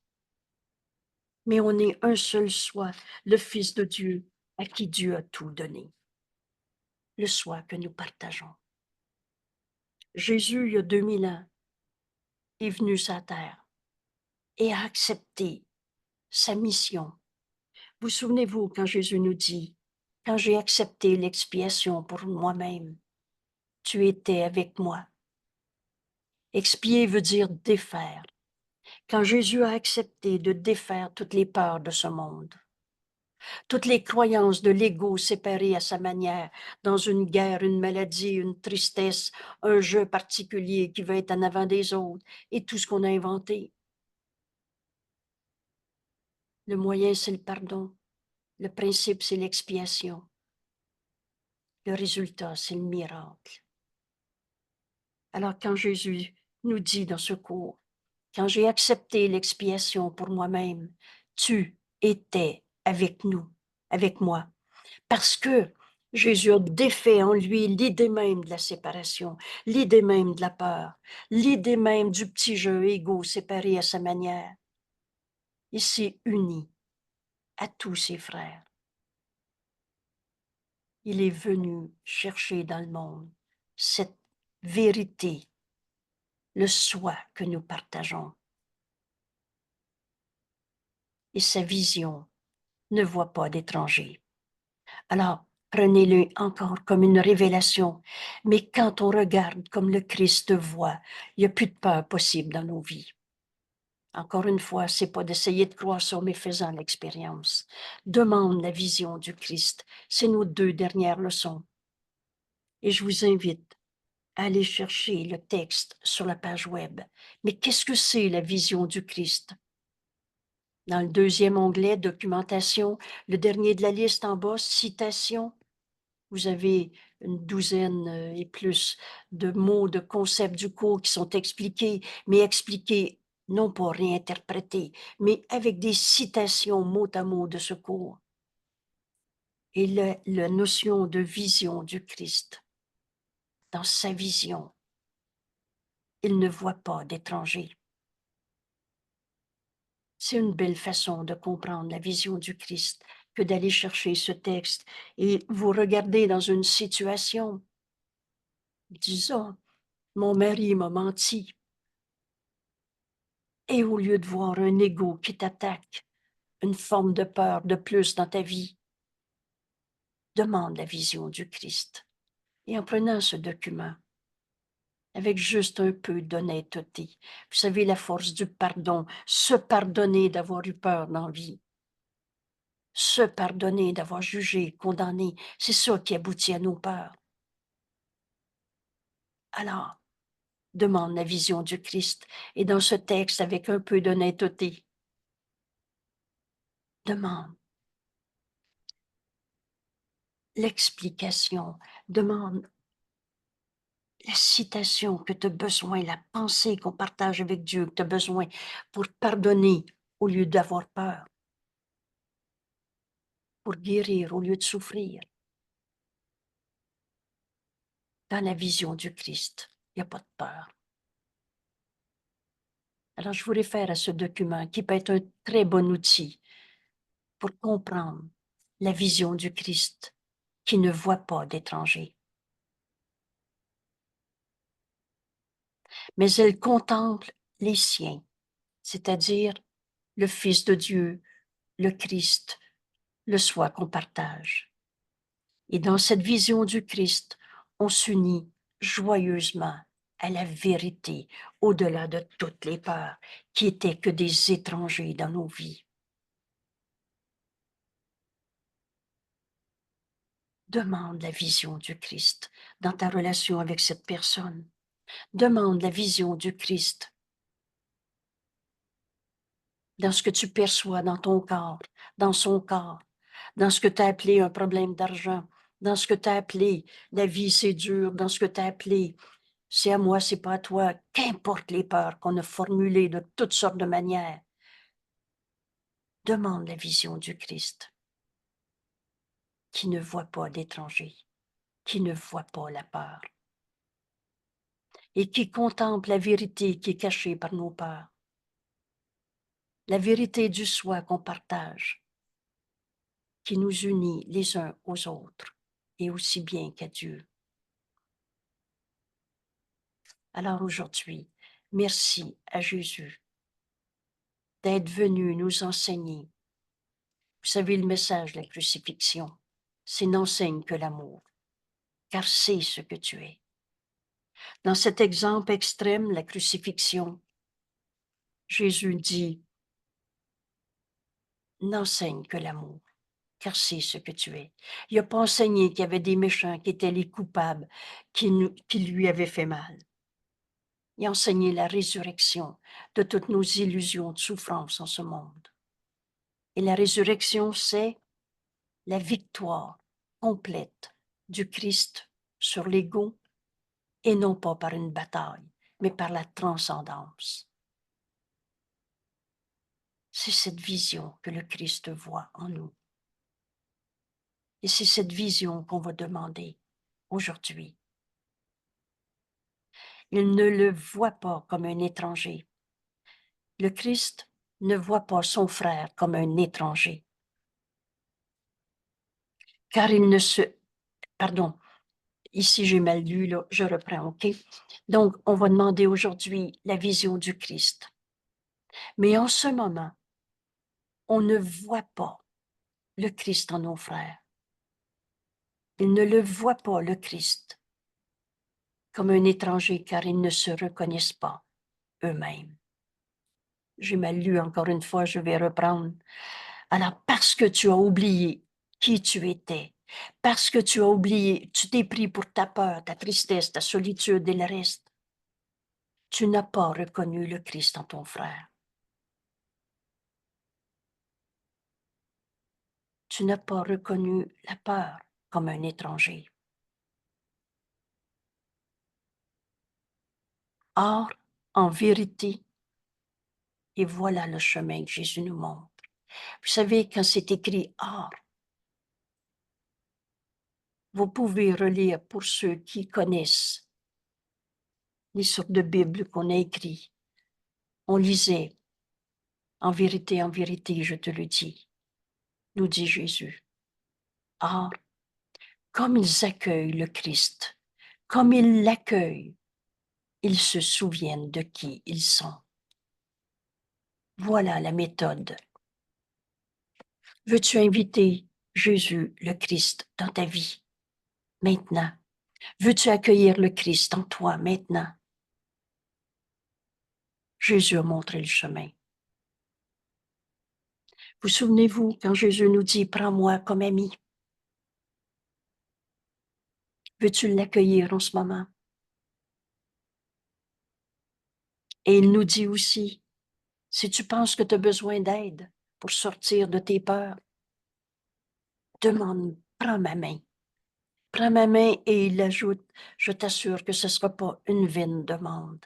Mais on est un seul soi, le Fils de Dieu, à qui Dieu a tout donné. Le soi que nous partageons. Jésus, il y a 2000 ans, est venu sur la terre et a accepté sa mission. Vous souvenez-vous quand Jésus nous dit, quand j'ai accepté l'expiation pour moi-même, tu étais avec moi. Expier veut dire défaire. Quand Jésus a accepté de défaire toutes les peurs de ce monde, toutes les croyances de l'ego séparées à sa manière, dans une guerre, une maladie, une tristesse, un jeu particulier qui veut être en avant des autres, et tout ce qu'on a inventé. Le moyen, c'est le pardon. Le principe, c'est l'expiation. Le résultat, c'est le miracle. Alors quand Jésus nous dit dans ce cours, quand j'ai accepté l'expiation pour moi-même, tu étais avec nous, avec moi, parce que Jésus a défait en lui l'idée même de la séparation, l'idée même de la peur, l'idée même du petit jeu égo séparé à sa manière. Il s'est uni à tous ses frères. Il est venu chercher dans le monde cette vérité, le soi que nous partageons. Et sa vision ne voit pas d'étranger. Alors, prenez-le encore comme une révélation, mais quand on regarde comme le Christ voit, il n'y a plus de peur possible dans nos vies. Encore une fois, c'est pas d'essayer de croire ça, mais faisant l'expérience. Demande la vision du Christ. C'est nos 2 dernières leçons. Et je vous invite à aller chercher le texte sur la page web. Mais qu'est-ce que c'est la vision du Christ? Dans le 2e onglet, documentation, le dernier de la liste en bas, citation, vous avez une douzaine et plus de mots, de concepts du cours qui sont expliqués, mais expliqués, non pas réinterprétés, mais avec des citations mot à mot de ce cours. Et la notion de vision du Christ. Dans sa vision, il ne voit pas d'étranger. C'est une belle façon de comprendre la vision du Christ que d'aller chercher ce texte et vous regarder dans une situation, disons, mon mari m'a menti. Et au lieu de voir un ego qui t'attaque, une forme de peur de plus dans ta vie, demande la vision du Christ. Et en prenant ce document, avec juste un peu d'honnêteté, vous savez la force du pardon, se pardonner d'avoir eu peur dans la vie, se pardonner d'avoir jugé, condamné, c'est ça qui aboutit à nos peurs. Alors, demande la vision du Christ. Et dans ce texte, avec un peu d'honnêteté, demande l'explication, demande la citation que tu as besoin, la pensée qu'on partage avec Dieu, que tu as besoin pour pardonner au lieu d'avoir peur, pour guérir au lieu de souffrir. Dans la vision du Christ, il n'y a pas de peur. Alors, je vous réfère à ce document qui peut être un très bon outil pour comprendre la vision du Christ qui ne voit pas d'étranger. mais elle contemple les siens, c'est-à-dire le Fils de Dieu, le Christ, le soi qu'on partage. Et dans cette vision du Christ, on s'unit joyeusement à la vérité, au-delà de toutes les peurs qui étaient que des étrangers dans nos vies. Demande la vision du Christ dans ta relation avec cette personne. Demande la vision du Christ dans ce que tu perçois dans ton corps, dans son corps, dans ce que tu as appelé un problème d'argent, dans ce que tu as appelé la vie c'est dur, dans ce que tu as appelé c'est à moi, c'est pas à toi, qu'importe les peurs qu'on a formulées de toutes sortes de manières. Demande la vision du Christ qui ne voit pas d'étranger, qui ne voit pas la peur et qui contemple la vérité qui est cachée par nos peurs, la vérité du soi qu'on partage, qui nous unit les uns aux autres et aussi bien qu'à Dieu. Alors aujourd'hui, merci à Jésus d'être venu nous enseigner. Vous savez, le message de la crucifixion, c'est n'enseigne que l'amour, car c'est ce que tu es. Dans cet exemple extrême, la crucifixion, Jésus dit, n'enseigne que l'amour, car c'est ce que tu es. Il n'a pas enseigné qu'il y avait des méchants qui étaient les coupables, qui lui avaient fait mal. Il a enseigné la résurrection de toutes nos illusions de souffrance en ce monde. Et la résurrection, c'est la victoire complète du Christ sur l'ego, et non pas par une bataille, mais par la transcendance. C'est cette vision que le Christ voit en nous. Et c'est cette vision qu'on va demander aujourd'hui. Il ne le voit pas comme un étranger. Le Christ ne voit pas son frère comme un étranger. Car il ne se... Pardon, ici j'ai mal lu, là, je reprends, OK? Donc, on va demander aujourd'hui la vision du Christ. Mais en ce moment, on ne voit pas le Christ en nos frères. Ils ne le voient pas, le Christ, comme un étranger, car ils ne se reconnaissent pas eux-mêmes. J'ai mal lu encore une fois, je vais reprendre. Alors, parce que tu as oublié qui tu étais, parce que tu as oublié, tu t'es pris pour ta peur, ta tristesse, ta solitude et le reste, tu n'as pas reconnu le Christ en ton frère. Tu n'as pas reconnu la peur comme un étranger. Or, en vérité, et voilà le chemin que Jésus nous montre. Vous savez, quand c'est écrit « or », vous pouvez relire pour ceux qui connaissent les sortes de Bibles qu'on a écrites. On lisait « En vérité, je te le dis », nous dit Jésus. Or, comme ils accueillent le Christ, comme ils l'accueillent, ils se souviennent de qui ils sont. Voilà la méthode. Veux-tu inviter Jésus, le Christ, dans ta vie maintenant? Veux-tu accueillir le Christ en toi maintenant? Jésus a montré le chemin. Vous souvenez-vous quand Jésus nous dit « Prends-moi comme ami ». Veux-tu l'accueillir en ce moment? Et il nous dit aussi, si tu penses que tu as besoin d'aide pour sortir de tes peurs, demande, prends ma main. Prends ma main et il ajoute, je t'assure que ce ne sera pas une vaine demande.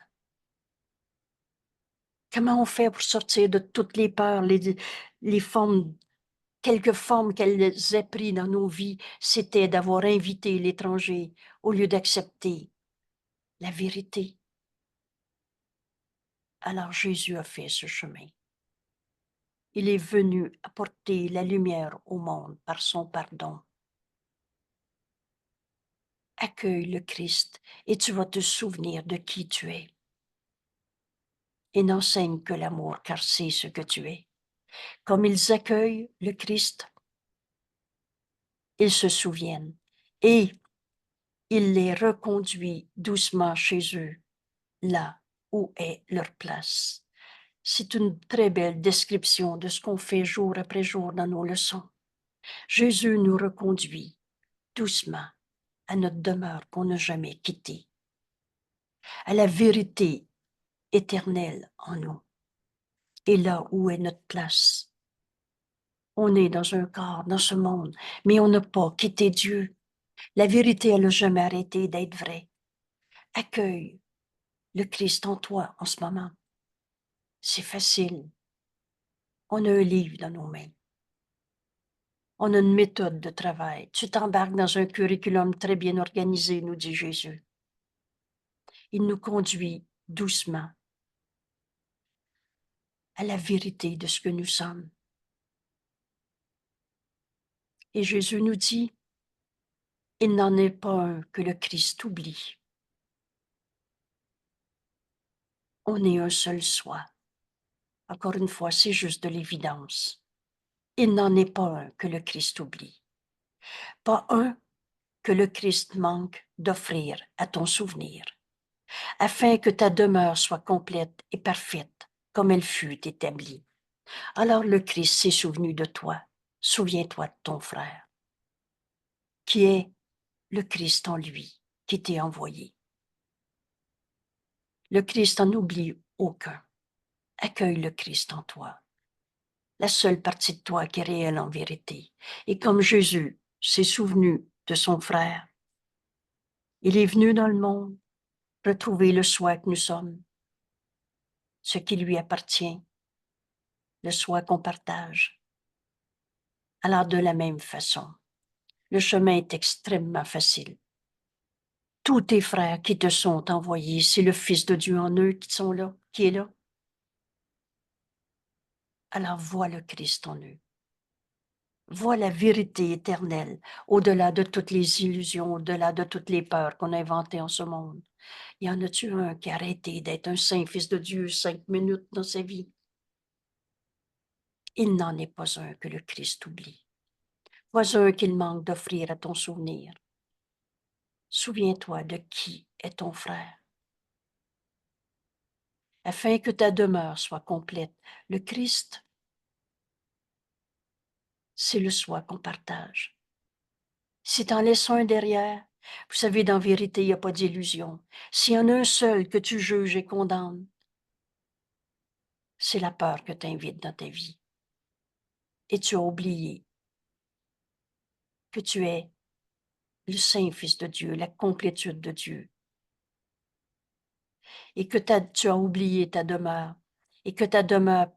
Comment on fait pour sortir de toutes les peurs, les formes, quelques formes qu'elles aient prises dans nos vies, c'était d'avoir invité l'étranger au lieu d'accepter la vérité. Alors Jésus a fait ce chemin. Il est venu apporter la lumière au monde par son pardon. Accueille le Christ et tu vas te souvenir de qui tu es. et n'enseignent que l'amour, car c'est ce que tu es. Comme ils accueillent le Christ, ils se souviennent et il les reconduit doucement chez eux, là où est leur place. C'est une très belle description de ce qu'on fait jour après jour dans nos leçons. Jésus nous reconduit doucement à notre demeure qu'on n'a jamais quittée, à la vérité éternelle en nous. Et là où est notre place? On est dans un corps, dans ce monde, mais on n'a pas quitté Dieu. La vérité, elle n'a jamais arrêté d'être vraie. Accueille le Christ en toi en ce moment. C'est facile. On a un livre dans nos mains. On a une méthode de travail. Tu t'embarques dans un curriculum très bien organisé, nous dit Jésus. Il nous conduit doucement à la vérité de ce que nous sommes. Et Jésus nous dit, il n'en est pas un que le Christ oublie. On est un seul soi. Encore une fois, c'est juste de l'évidence. Il n'en est pas un que le Christ oublie. Pas un que le Christ manque d'offrir à ton souvenir, afin que ta demeure soit complète et parfaite, comme elle fut établie. Alors le Christ s'est souvenu de toi. Souviens-toi de ton frère, qui est le Christ en lui, qui t'est envoyé. Le Christ n'en oublie aucun. Accueille le Christ en toi, la seule partie de toi qui est réelle en vérité. Et comme Jésus s'est souvenu de son frère, il est venu dans le monde retrouver le soi que nous sommes, ce qui lui appartient, le soi qu'on partage. Alors de la même façon, le chemin est extrêmement facile. Tous tes frères qui te sont envoyés, c'est le Fils de Dieu en eux qui sont là, qui est là. Alors vois le Christ en eux. Vois la vérité éternelle, au-delà de toutes les illusions, au-delà de toutes les peurs qu'on a inventées en ce monde. Y en a-tu un qui a arrêté d'être un saint Fils de Dieu 5 minutes dans sa vie? Il n'en est pas un que le Christ oublie. Pas un qu'il manque d'offrir à ton souvenir. Souviens-toi de qui est ton frère. Afin que ta demeure soit complète, le Christ, c'est le soi qu'on partage. Si t'en laisses un derrière, vous savez, dans vérité, il n'y a pas d'illusion. S'il y en a un seul que tu juges et condamnes, c'est la peur que tu invites dans ta vie. Et tu as oublié que tu es le Saint Fils de Dieu, la complétude de Dieu. Et que tu as oublié ta demeure. Et que ta demeure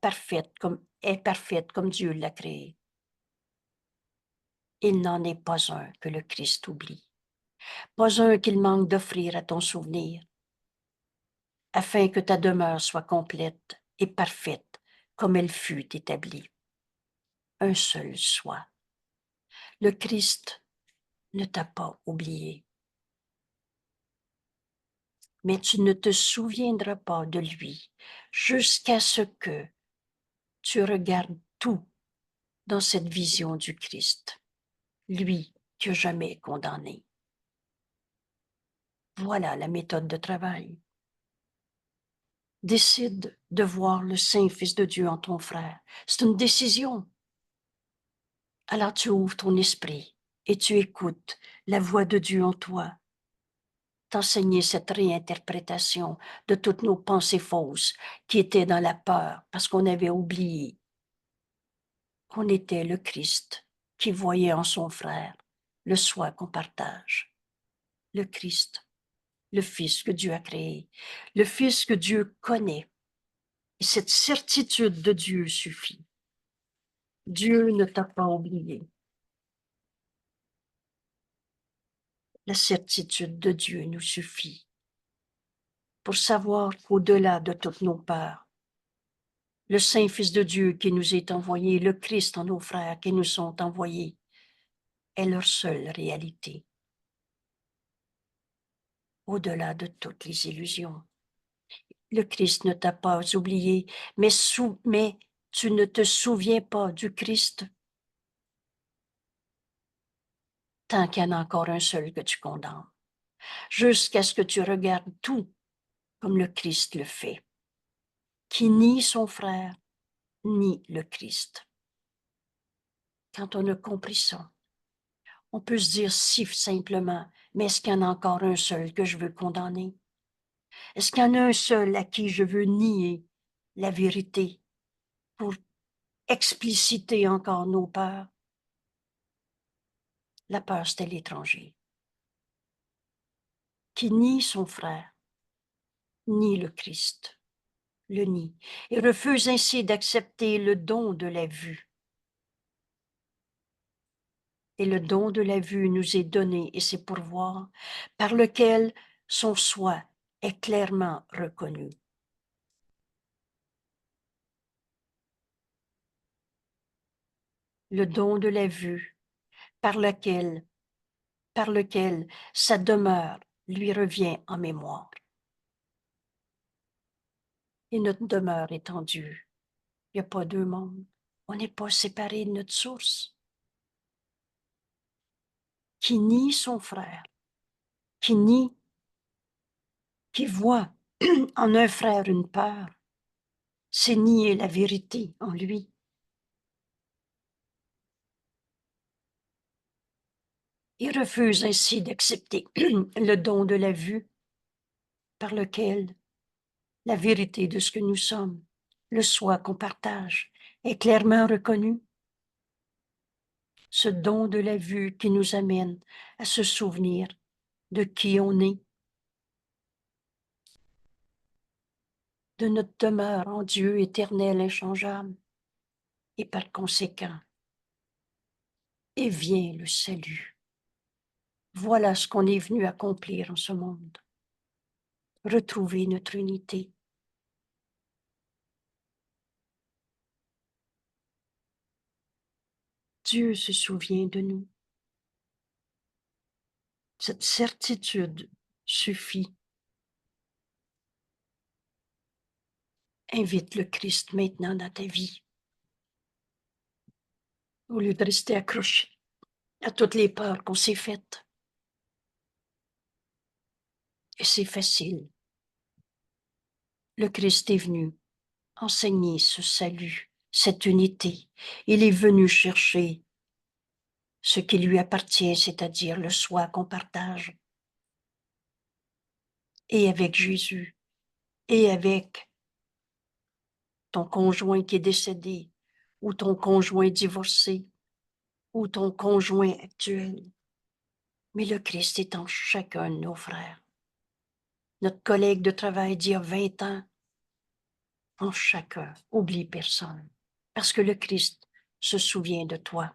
est parfaite comme Dieu l'a créée. Il n'en est pas un que le Christ oublie. Pas un qu'il manque d'offrir à ton souvenir, afin que ta demeure soit complète et parfaite comme elle fut établie. Un seul soi. Le Christ ne t'a pas oublié, mais tu ne te souviendras pas de lui jusqu'à ce que tu regardes tout dans cette vision du Christ, lui qui n'a jamais condamné. Voilà la méthode de travail. Décide de voir le Saint Fils de Dieu en ton frère. C'est une décision. Alors tu ouvres ton esprit et tu écoutes la voix de Dieu en toi, t'enseigner cette réinterprétation de toutes nos pensées fausses qui étaient dans la peur parce qu'on avait oublié qu'on était le Christ qui voyait en son frère le soi qu'on partage. Le Christ, le Fils que Dieu a créé, le Fils que Dieu connaît. Et cette certitude de Dieu suffit. Dieu ne t'a pas oublié. La certitude de Dieu nous suffit pour savoir qu'au-delà de toutes nos peurs, le Saint Fils de Dieu qui nous est envoyé, le Christ en nos frères qui nous sont envoyés, est leur seule réalité, au-delà de toutes les illusions. Le Christ ne t'a pas oublié, mais tu ne te souviens pas du Christ tant qu'il y en a encore un seul que tu condamnes, jusqu'à ce que tu regardes tout comme le Christ le fait, qui nie son frère, ni le Christ. Quand on a compris ça, on peut se dire si simplement, mais est-ce qu'il y en a encore un seul que je veux condamner? Est-ce qu'il y en a un seul à qui je veux nier la vérité pour expliciter encore nos peurs? La peur, c'était l'étranger, qui nie son frère, nie le Christ, le nie, et refuse ainsi d'accepter le don de la vue. Et le don de la vue nous est donné, et c'est pour voir, par lequel son soi est clairement reconnu. Le don de la vue, par lequel sa demeure lui revient en mémoire. Et notre demeure est en Dieu. Il n'y a pas deux mondes. On n'est pas séparés de notre source. Qui nie son frère, qui nie, qui voit en un frère une peur, c'est nier la vérité en lui. Il refuse ainsi d'accepter le don de la vue par lequel la vérité de ce que nous sommes, le soi qu'on partage, est clairement reconnu. Ce don de la vue qui nous amène à se souvenir de qui on est, de notre demeure en Dieu éternel, inchangeable, et par conséquent, et vient le salut. Voilà ce qu'on est venu accomplir en ce monde. Retrouver notre unité. Dieu se souvient de nous. Cette certitude suffit. Invite le Christ maintenant dans ta vie. Au lieu de rester accroché à toutes les peurs qu'on s'est faites. Et c'est facile. Le Christ est venu enseigner ce salut, cette unité. Il est venu chercher ce qui lui appartient, c'est-à-dire le soi qu'on partage. Et avec Jésus, et avec ton conjoint qui est décédé, ou ton conjoint divorcé, ou ton conjoint actuel. Mais le Christ est en chacun de nos frères. Notre collègue de travail d'il y a 20 ans, en chacun, oublie personne. Parce que le Christ se souvient de toi.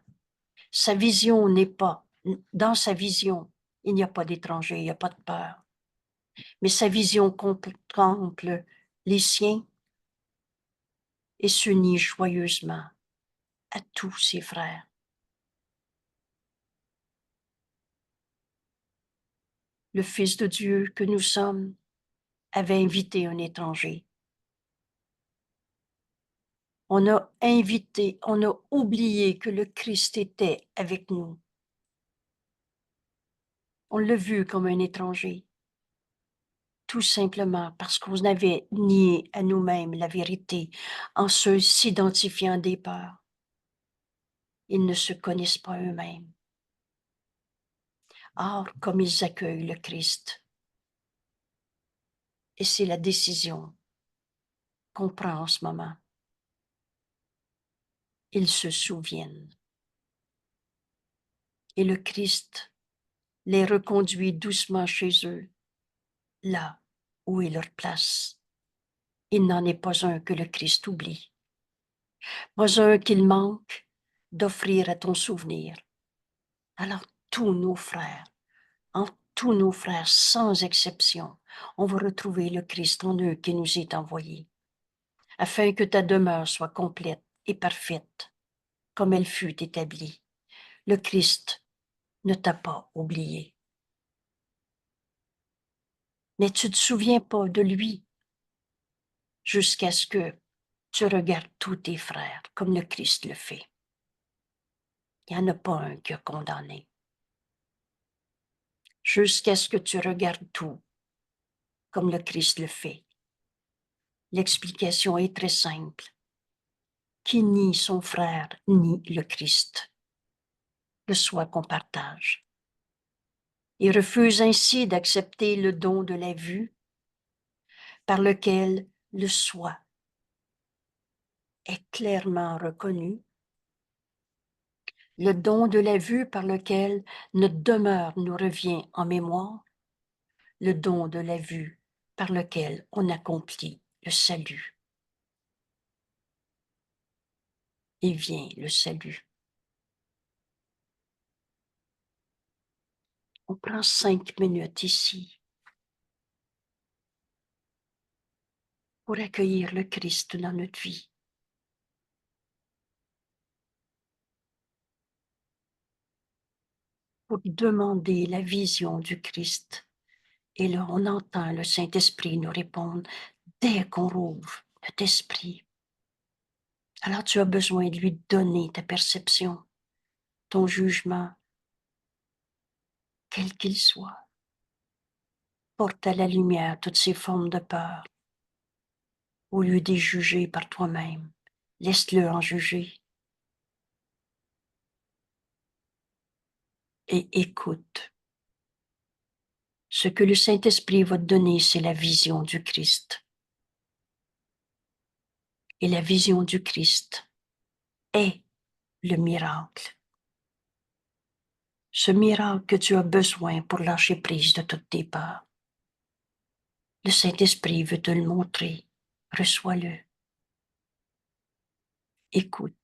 Sa vision n'est pas, dans sa vision, il n'y a pas d'étranger, il n'y a pas de peur. Mais sa vision contemple les siens et s'unit joyeusement à tous ses frères. Le Fils de Dieu que nous sommes avait invité un étranger. On a invité, on a oublié que le Christ était avec nous. On l'a vu comme un étranger, tout simplement parce qu'on avait nié à nous-mêmes la vérité en s'identifiant des peurs. Ils ne se connaissent pas eux-mêmes. Or, comme ils accueillent le Christ, et c'est la décision qu'on prend en ce moment, ils se souviennent. Et le Christ les reconduit doucement chez eux, là où est leur place. Il n'en est pas un que le Christ oublie, pas un qu'il manque d'offrir à ton souvenir. Alors tous nos frères, tous nos frères sans exception, on va retrouver le Christ en eux qui nous est envoyé, afin que ta demeure soit complète et parfaite, comme elle fut établie. Le Christ ne t'a pas oublié. Mais tu ne te souviens pas de lui. jusqu'à ce que tu regardes tous tes frères comme le Christ le fait. Il n'y en a pas un qui a condamné. Jusqu'à ce que tu regardes tout comme le Christ le fait. L'explication est très simple. Qui nie son frère nie le Christ, le soi qu'on partage. Il refuse ainsi d'accepter le don de la vue par lequel le soi est clairement reconnu, le don de la vue par lequel notre demeure nous revient en mémoire, le don de la vue par lequel on accomplit le salut. Et vient le salut. On prend 5 minutes ici pour accueillir le Christ dans notre vie. Pour demander la vision du Christ. Et là, on entend le Saint-Esprit nous répondre dès qu'on rouvre notre esprit. Alors tu as besoin de lui donner ta perception, ton jugement, quel qu'il soit. Porte à la lumière toutes ces formes de peur. Au lieu d'y juger par toi-même, laisse-le en juger. Et écoute. Ce que le Saint-Esprit va te donner, c'est la vision du Christ. Et la vision du Christ est le miracle. Ce miracle que tu as besoin pour lâcher prise de toutes tes peurs. Le Saint-Esprit veut te le montrer. Reçois-le. Écoute.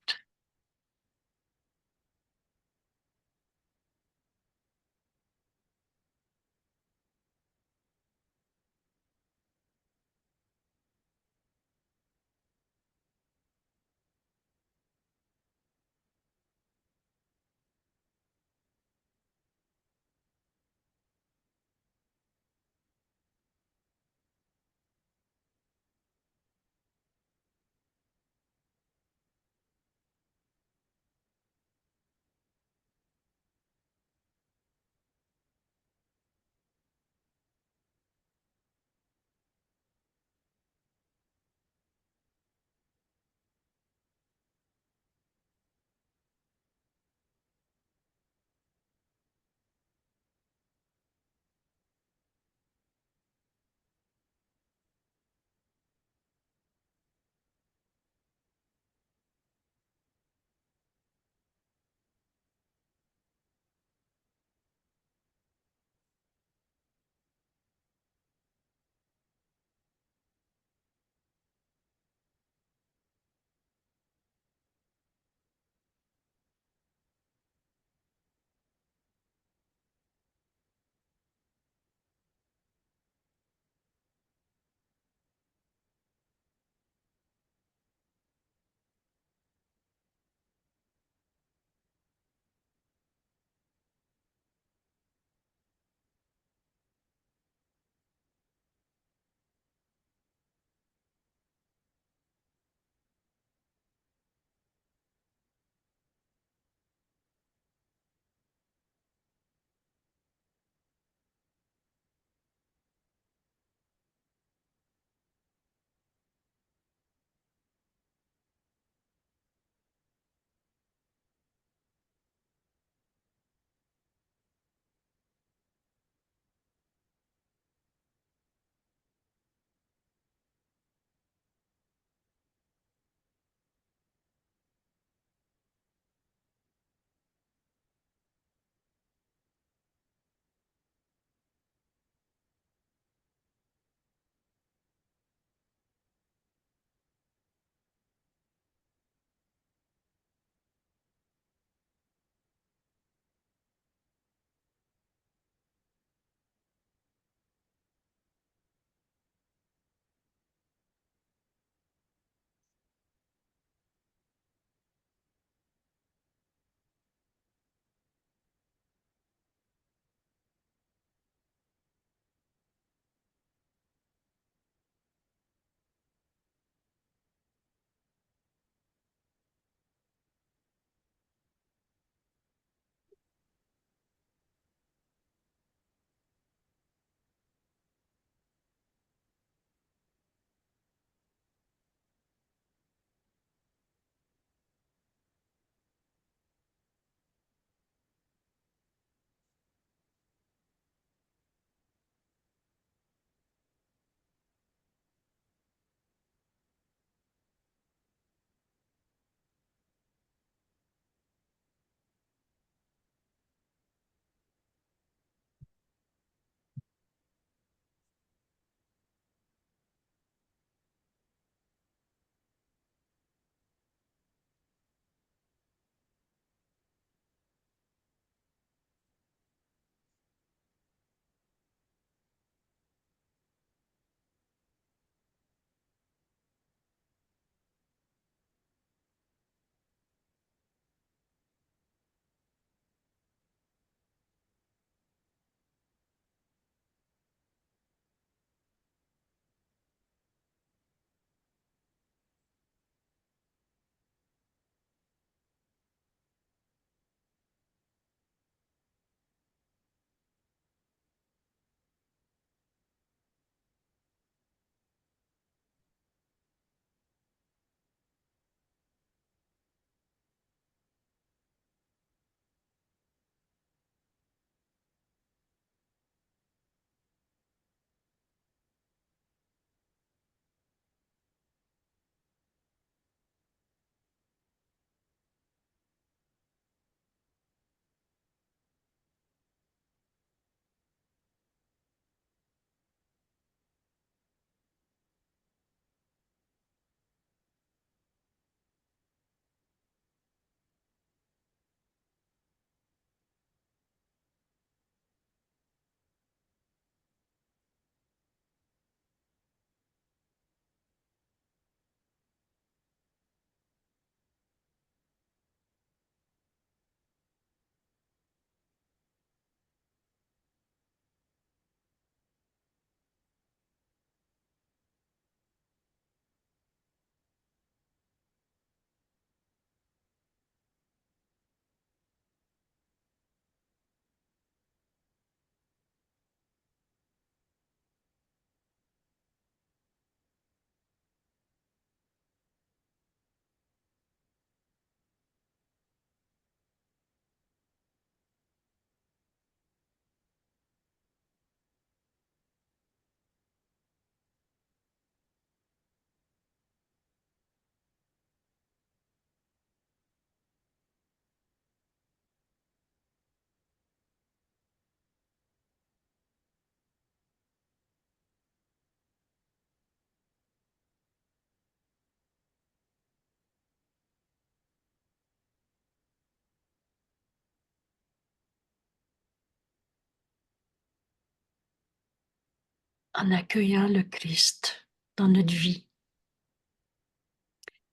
en accueillant le Christ dans notre vie,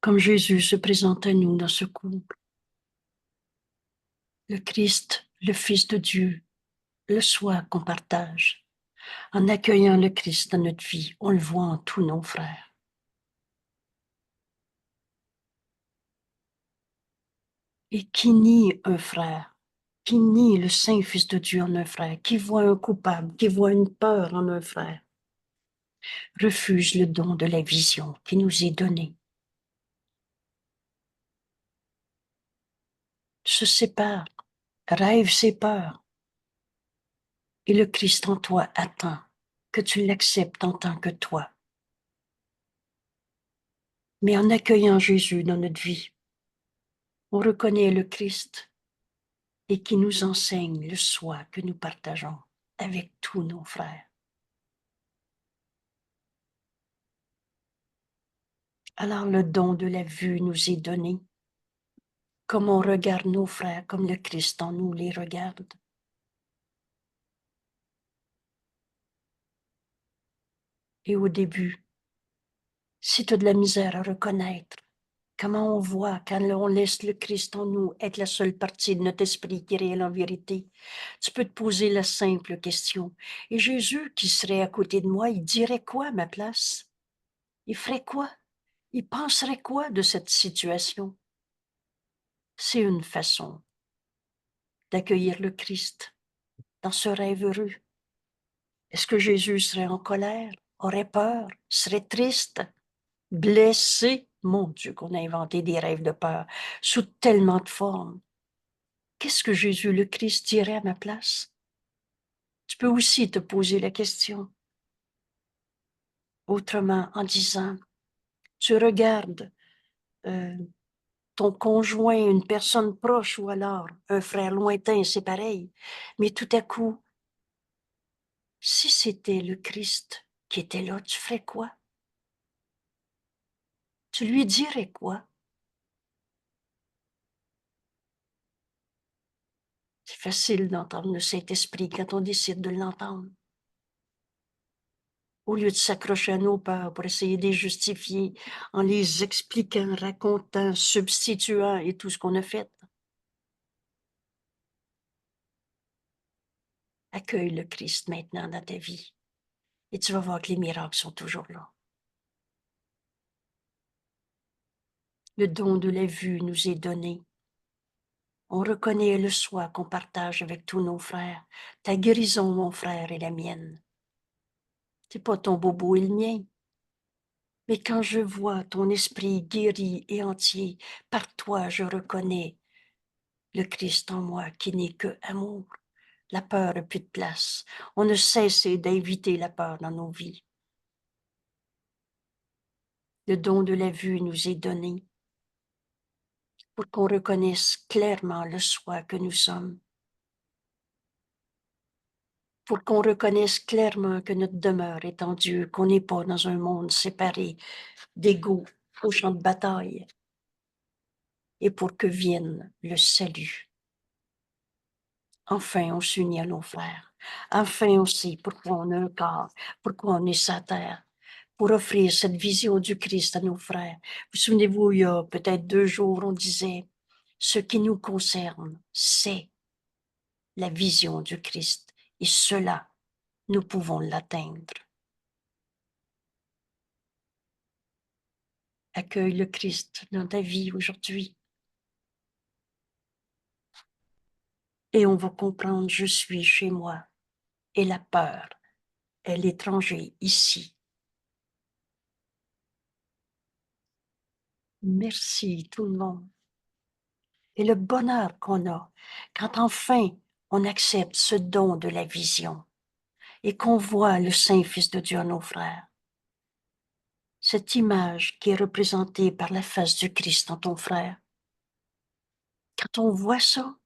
comme Jésus se présente à nous dans ce couple. Le Christ, le Fils de Dieu, le soi qu'on partage. En accueillant le Christ dans notre vie, on le voit en tous nos frères. Et qui nie un frère, qui nie le Saint-Fils de Dieu en un frère, qui voit un coupable, qui voit une peur en un frère, refuse le don de la vision qui nous est donné. Se sépare, rêve ses peurs. Et le Christ en toi attend que tu l'acceptes en tant que toi. Mais en accueillant Jésus dans notre vie, on reconnaît le Christ et qui nous enseigne le soi que nous partageons avec tous nos frères. Alors le don de la vue nous est donné, comme on regarde nos frères, comme le Christ en nous les regarde. Et au début, si tu as de la misère à reconnaître comment on voit quand on laisse le Christ en nous être la seule partie de notre esprit qui est réelle en vérité, tu peux te poser la simple question. Et Jésus qui serait à côté de moi, il dirait quoi à ma place? Il ferait quoi? Il penserait quoi de cette situation? C'est une façon d'accueillir le Christ dans ce rêve heureux. Est-ce que Jésus serait en colère, aurait peur, serait triste, blessé? Mon Dieu, qu'on a inventé des rêves de peur sous tellement de formes. Qu'est-ce que Jésus le Christ dirait à ma place? Tu peux aussi te poser la question autrement en disant, tu regardes euh, ton conjoint, une personne proche ou alors un frère lointain, c'est pareil, mais tout à coup, si c'était le Christ qui était là, tu ferais quoi? Tu lui dirais quoi? C'est facile d'entendre le Saint-Esprit quand on décide de l'entendre. Au lieu de s'accrocher à nos peurs pour essayer de les justifier en les expliquant, racontant, substituant et tout ce qu'on a fait. Accueille le Christ maintenant dans ta vie et tu vas voir que les miracles sont toujours là. Le don de la vue nous est donné. On reconnaît le soi qu'on partage avec tous nos frères. Ta guérison, mon frère, est la mienne. C'est pas ton bobo et le mien. Mais quand je vois ton esprit guéri et entier, par toi, je reconnais le Christ en moi qui n'est que amour. La peur n'a plus de place. On ne cesse d'inviter la peur dans nos vies. Le don de la vue nous est donné pour qu'on reconnaisse clairement le soi que nous sommes, pour qu'on reconnaisse clairement que notre demeure est en Dieu, qu'on n'est pas dans un monde séparé d'égaux au champ de bataille, et pour que vienne le salut. Enfin, on s'unit à nos frères. Enfin, on sait pourquoi on a un corps, pourquoi on est sur terre, pour offrir cette vision du Christ à nos frères. Vous souvenez-vous, il y a peut-être 2 jours, on disait, ce qui nous concerne, c'est la vision du Christ. Et cela, nous pouvons l'atteindre. Accueille le Christ dans ta vie aujourd'hui. Et on va comprendre, je suis chez moi. Et la peur est l'étranger ici. Merci tout le monde. Et le bonheur qu'on a quand enfin on accepte ce don de la vision et qu'on voit le Saint-Fils de Dieu en nos frères. Cette image qui est représentée par la face du Christ en ton frère. Quand on voit ça,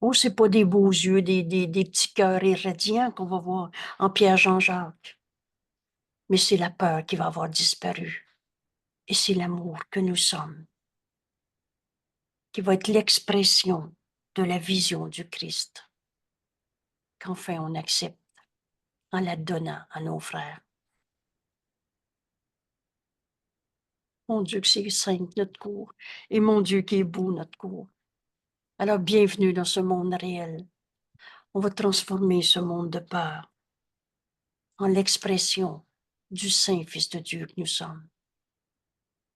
oh, c'est pas des beaux yeux, des petits cœurs irradiants qu'on va voir en Pierre Jean-Jacques, mais c'est la peur qui va avoir disparu. Et c'est l'amour que nous sommes, qui va être l'expression de la vision du Christ, qu'enfin on accepte en la donnant à nos frères. Mon Dieu, que c'est simple notre cours, et mon Dieu, qui est beau notre cours. Alors, bienvenue dans ce monde réel. On va transformer ce monde de peur en l'expression du Saint Fils de Dieu que nous sommes.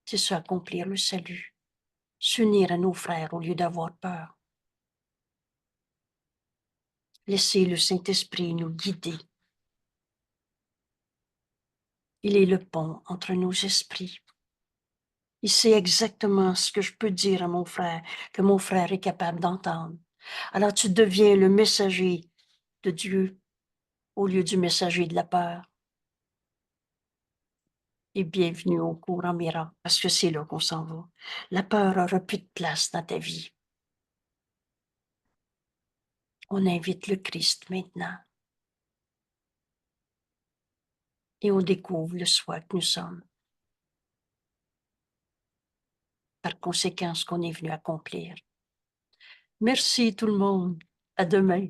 C'est ça, accomplir le salut, s'unir à nos frères au lieu d'avoir peur. Laisser le Saint-Esprit nous guider. Il est le pont entre nos esprits. Il sait exactement ce que je peux dire à mon frère, que mon frère est capable d'entendre. Alors tu deviens le messager de Dieu au lieu du messager de la peur. Et bienvenue au cours en miracle, parce que c'est là qu'on s'en va. La peur n'aura plus de place dans ta vie. On invite le Christ maintenant. Et on découvre le soi que nous sommes. Par conséquent, ce qu'on est venu accomplir. Merci tout le monde. À demain.